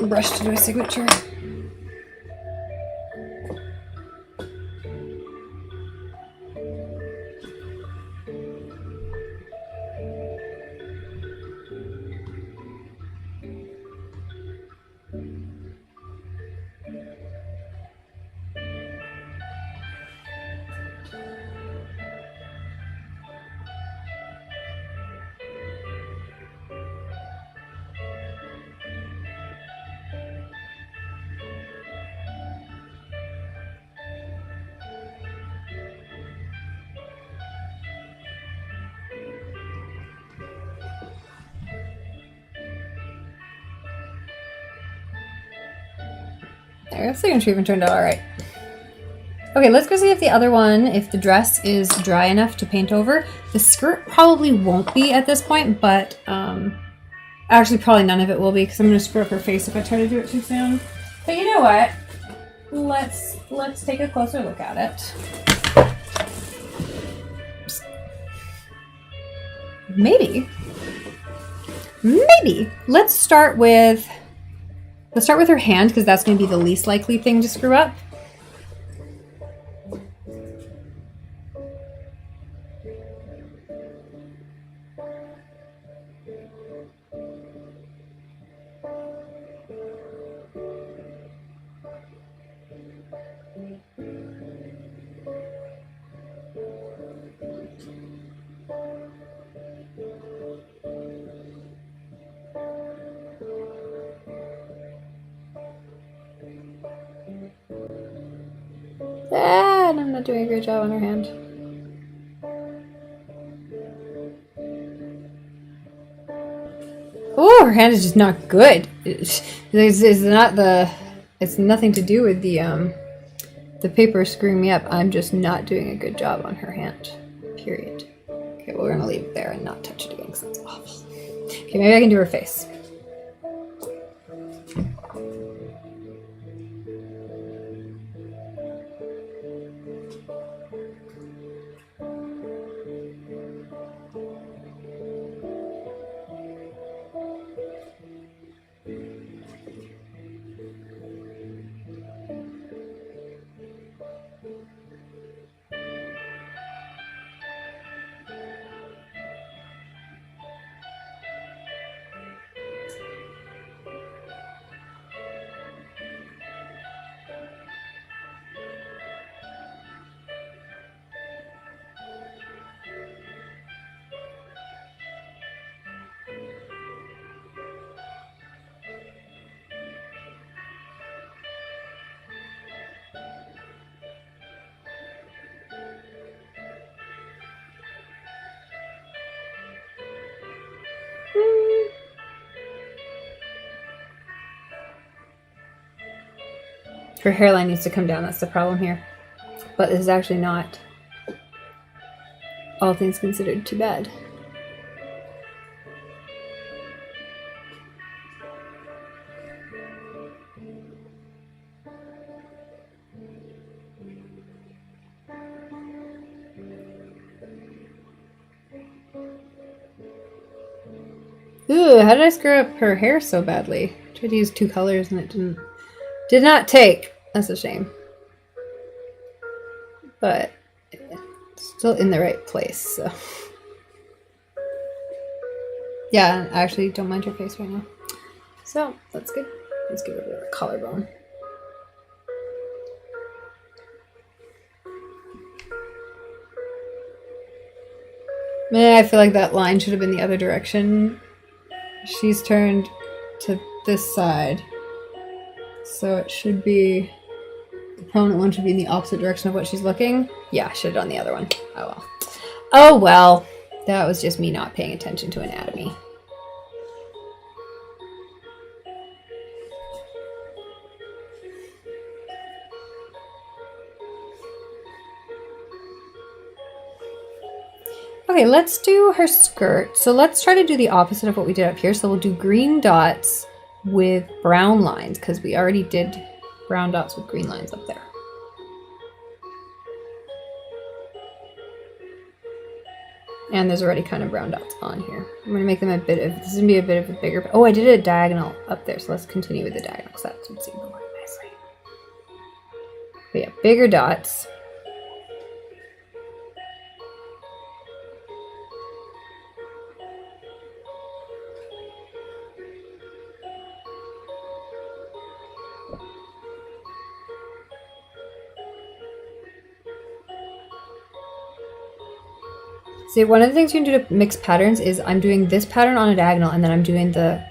brush to do a signature. There, the signature even turned out alright. Okay, let's go see if the other one, if the dress is dry enough to paint over. The skirt probably won't be at this point, but actually probably none of it will be because I'm going to screw up her face if I try to do it too soon. But you know what? Let's take a closer look at it. Maybe. Let's start with her hand because that's going to be the least likely thing to screw up. And I'm not doing a great job on her hand. Oh, her hand is just not good. It's not the. It's nothing to do with the paper screwing me up. I'm just not doing a good job on her hand. Period. Okay, well, we're gonna leave it there and not touch it again because that's awful. Okay, maybe I can do her face. Her hairline needs to come down, that's the problem here. But this is actually not, all things considered, too bad. Ooh, how did I screw up her hair so badly? I tried to use 2 colors and it did not take. That's a shame. But it's still in the right place, so. Yeah, I actually don't mind her face right now. So, that's good. Let's give it a bit of a collarbone. Man, I feel like that line should have been the other direction. She's turned to this side. So it should be, the prominent one should be in the opposite direction of what she's looking. Yeah, I should have done the other one. Oh well. Oh well. That was just me not paying attention to anatomy. Okay, let's do her skirt. So let's try to do the opposite of what we did up here. So we'll do green dots with brown lines because we already did brown dots with green lines up there. And there's already kind of brown dots on here. I'm going to make them a bit of, this is going to be a bit of a bigger, oh, I did a diagonal up there. So let's continue with the diagonal because that would seem to work nicely. But yeah, bigger dots. See, one of the things you can do to mix patterns is I'm doing this pattern on a diagonal and then I'm doing the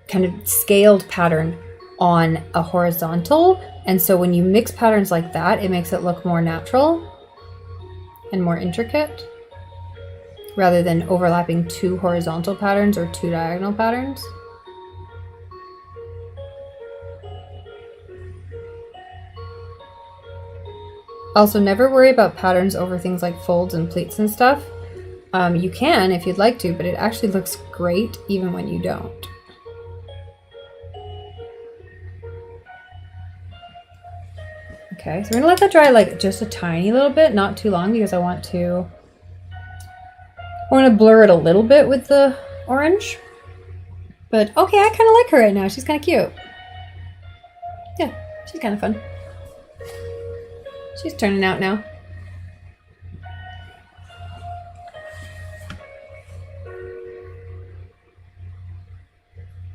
kind of scaled pattern on a horizontal. And so when you mix patterns like that, it makes it look more natural and more intricate rather than overlapping 2 horizontal patterns or 2 diagonal patterns. Also, never worry about patterns over things like folds and pleats and stuff. You can if you'd like to, but it actually looks great even when you don't. Okay, so we're gonna let that dry like just a tiny little bit, not too long, because I want to blur it a little bit with the orange. But okay, I kind of like her right now. She's kind of cute. Yeah, she's kind of fun. She's turning out now.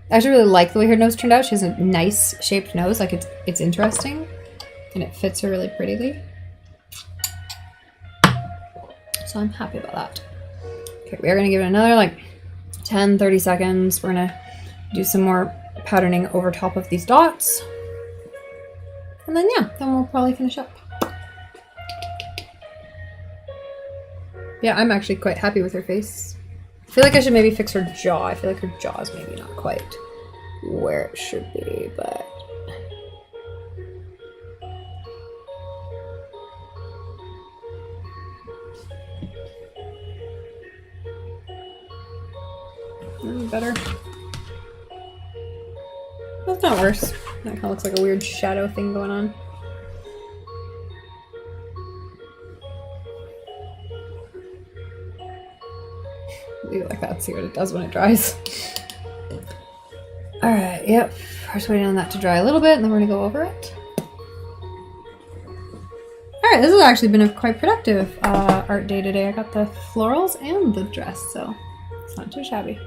I actually really like the way her nose turned out. She has a nice shaped nose, like it's interesting, and it fits her really prettily. So I'm happy about that. Okay, we are gonna give it another like 10-30 seconds. We're gonna do some more patterning over top of these dots. And then yeah, then we'll probably finish up. Yeah, I'm actually quite happy with her face. feel like I should maybe fix her jaw. I feel like her jaw is maybe not quite where it should be, but... better. That's not worse. That kind of looks like a weird shadow thing going on. Leave it like that, see what it does when it dries. Alright, yep. First waiting on that to dry a little bit, and then we're gonna go over it. Alright, this has actually been a quite productive art day today. I got the florals and the dress, so it's not too shabby.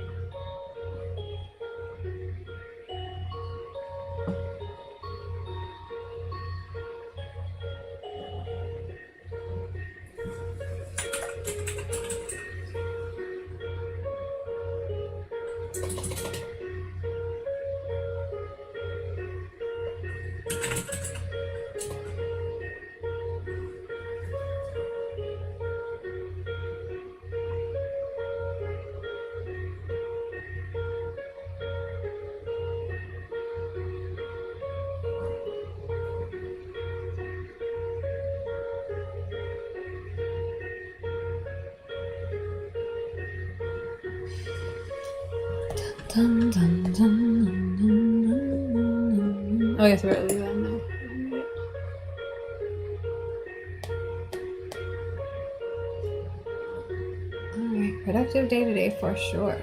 Dun, dun, dun, dun, dun, dun. Oh, I guess I better leave that in there. Alright, productive day today for sure.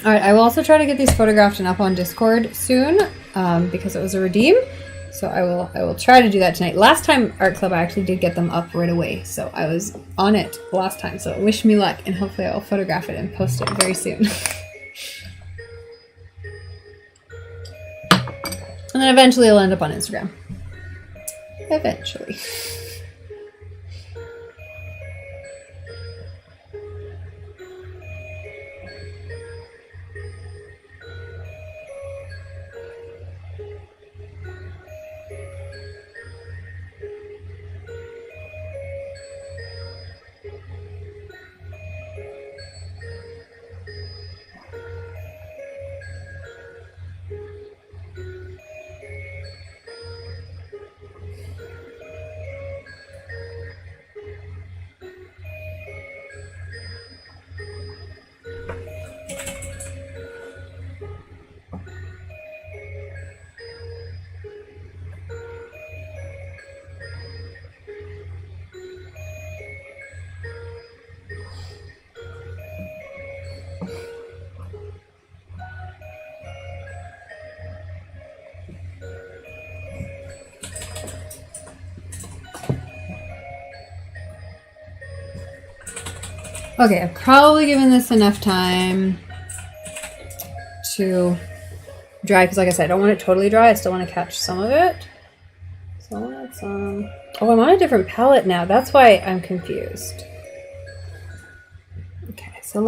Alright, I will also try to get these photographed and up on Discord soon, because it was a redeem. So I will try to do that tonight. Last time Art Club I actually did get them up right away, so I was on it last time. So wish me luck, and hopefully I'll photograph it and post it very soon. And then eventually it'll end up on Instagram. Eventually. Okay, I've probably given this enough time to dry, because like I said, I don't want it totally dry. I still want to catch some of it. So let's, oh, I'm on a different palette now. That's why I'm confused. Okay, so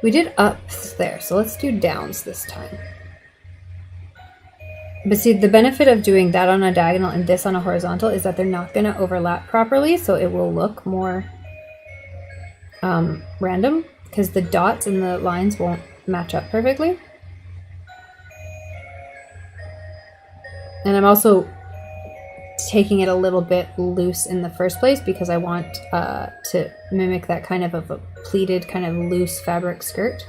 we did ups there, so let's do downs this time. But see, the benefit of doing that on a diagonal and this on a horizontal is that they're not going to overlap properly, so it will look more random, because the dots and the lines won't match up perfectly. And I'm also taking it a little bit loose in the first place because I want to mimic that kind of a pleated, kind of loose fabric skirt.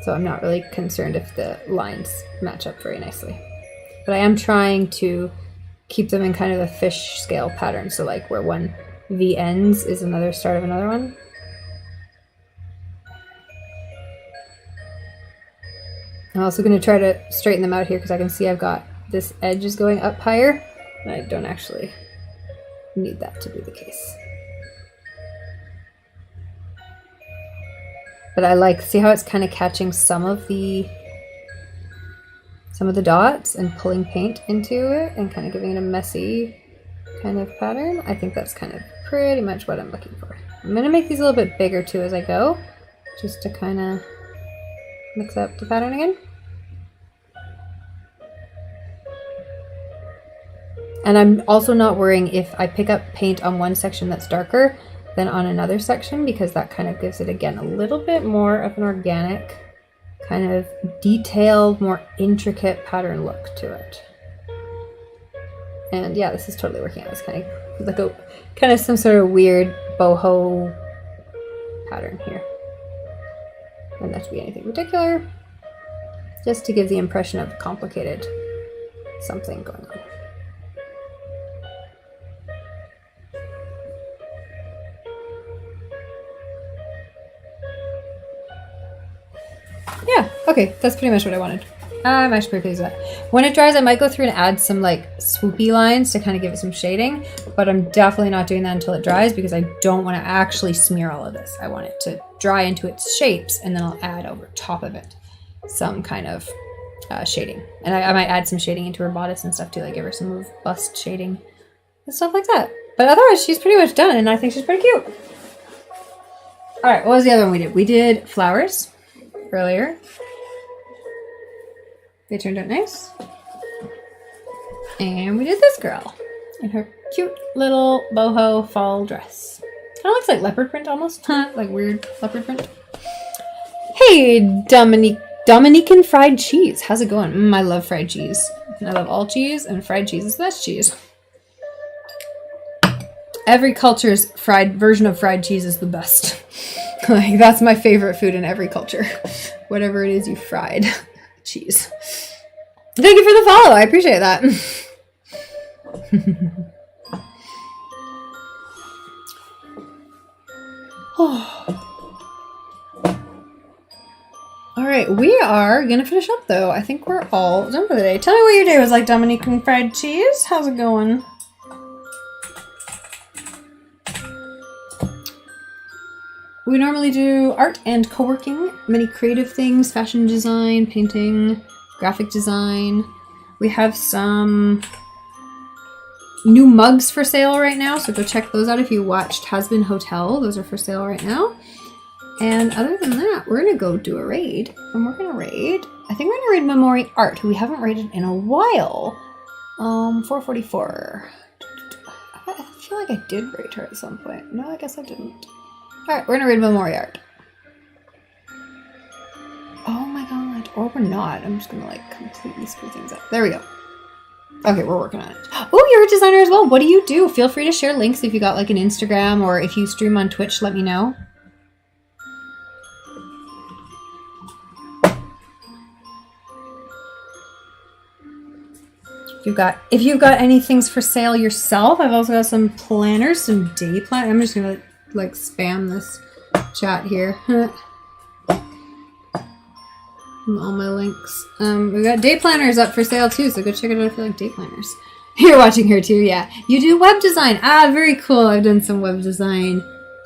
So I'm not really concerned if the lines match up very nicely. But I am trying to keep them in kind of a fish scale pattern. So like where one V ends is another start of another one. I'm also going to try to straighten them out here because I can see I've got this edge is going up higher, and I don't actually need that to be the case. But I like, see how it's kind of catching some of the dots and pulling paint into it and kind of giving it a messy kind of pattern. I think that's kind of pretty much what I'm looking for. I'm going to make these a little bit bigger too as I go, just to kind of mix up the pattern again. And I'm also not worrying if I pick up paint on one section that's darker than on another section, because that kind of gives it, again, a little bit more of an organic, kind of detailed, more intricate pattern look to it. And yeah, this is totally working out. It's kind of like a, kind of some sort of weird boho pattern here. Doesn't have to be anything particular, just to give the impression of complicated something going on. Yeah, okay, that's pretty much what I wanted. I'm actually pretty pleased with that. When it dries, I might go through and add some like swoopy lines to kind of give it some shading, but I'm definitely not doing that until it dries because I don't want to actually smear all of this. I want it to dry into its shapes, and then I'll add over top of it some kind of shading. And I might add some shading into her bodice and stuff too, like give her some move bust shading and stuff like that. But otherwise, she's pretty much done, and I think she's pretty cute. All right, what was the other one we did? We did flowers earlier. They turned out nice. And we did this girl in her cute little boho fall dress. Kind of looks like leopard print almost. Like weird leopard print. Hey, Dominican fried cheese. How's it going? I love fried cheese. I love all cheese, and fried cheese is the best cheese. Every culture's fried version of fried cheese is the best. Like, that's my favorite food in every culture. Whatever it is you fried. Cheese. Thank you for the follow. I appreciate that. All right, we are gonna finish up though. I think we're all done for the day. Tell me what your day was like, Dominican fried cheese. How's it going? We normally do art and co-working, many creative things, fashion design, painting, graphic design. We have some new mugs for sale right now, so go check those out if you watched Has Been Hotel. Those are for sale right now. And other than that, we're going to go do a raid, and we're going to raid, I think we're going to raid Memori Art, who we haven't raided in a while. 444. I feel like I did raid her at some point. No, I guess I didn't. Alright, we're gonna read Memori Art. Oh my god. Or we're not. I'm just gonna like completely screw things up. There we go. Okay, we're working on it. Oh, you're a designer as well. What do you do? Feel free to share links if you got like an Instagram, or if you stream on Twitch, let me know. If you've got any things for sale yourself, I've also got some planners, some day planners. I'm just gonna like spam this chat here. All my links. We got day planners up for sale too, so go check it out if you like day planners. You're watching her too, yeah. You do web design. Ah, very cool. I've done some web design.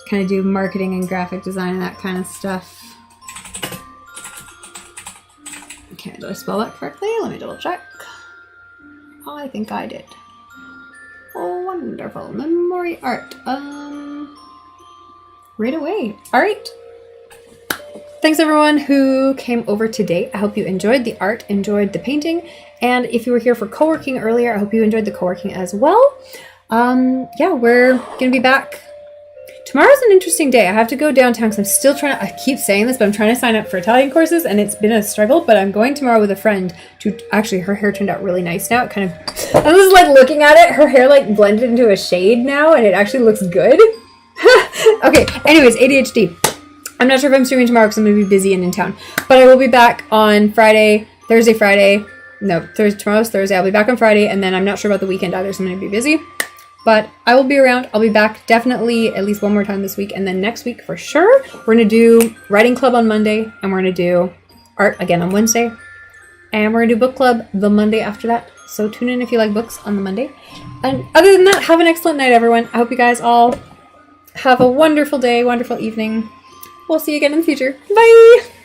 Kind of do marketing and graphic design and that kind of stuff. Okay, did I spell that correctly? Let me double check. Oh, I think I did. Oh, wonderful. Memori Art. Right away. All right. Thanks everyone who came over today. I hope you enjoyed the art, enjoyed the painting, and if you were here for co-working earlier, I hope you enjoyed the co-working as well. Yeah, we're gonna be back. Tomorrow's an interesting day. I have to go downtown because I'm still trying to, I keep saying this, but I'm trying to sign up for Italian courses, and it's been a struggle, but I'm going tomorrow with a friend to, actually her hair turned out really nice now. It kind of, I was like looking at it, her hair like blended into a shade now, and it actually looks good. Okay, anyways, ADHD. I'm not sure if I'm streaming tomorrow because I'm going to be busy and in town. But I will be back on Friday, Thursday, Friday. No, tomorrow's Thursday. I'll be back on Friday, and then I'm not sure about the weekend either, so I'm going to be busy. But I will be around. I'll be back definitely at least one more time this week, and then next week for sure. We're going to do writing club on Monday, and we're going to do art again on Wednesday. And we're going to do book club the Monday after that. So tune in if you like books on the Monday. And other than that, have an excellent night, everyone. I hope you guys all have a wonderful day, wonderful evening. We'll see you again in the future. Bye!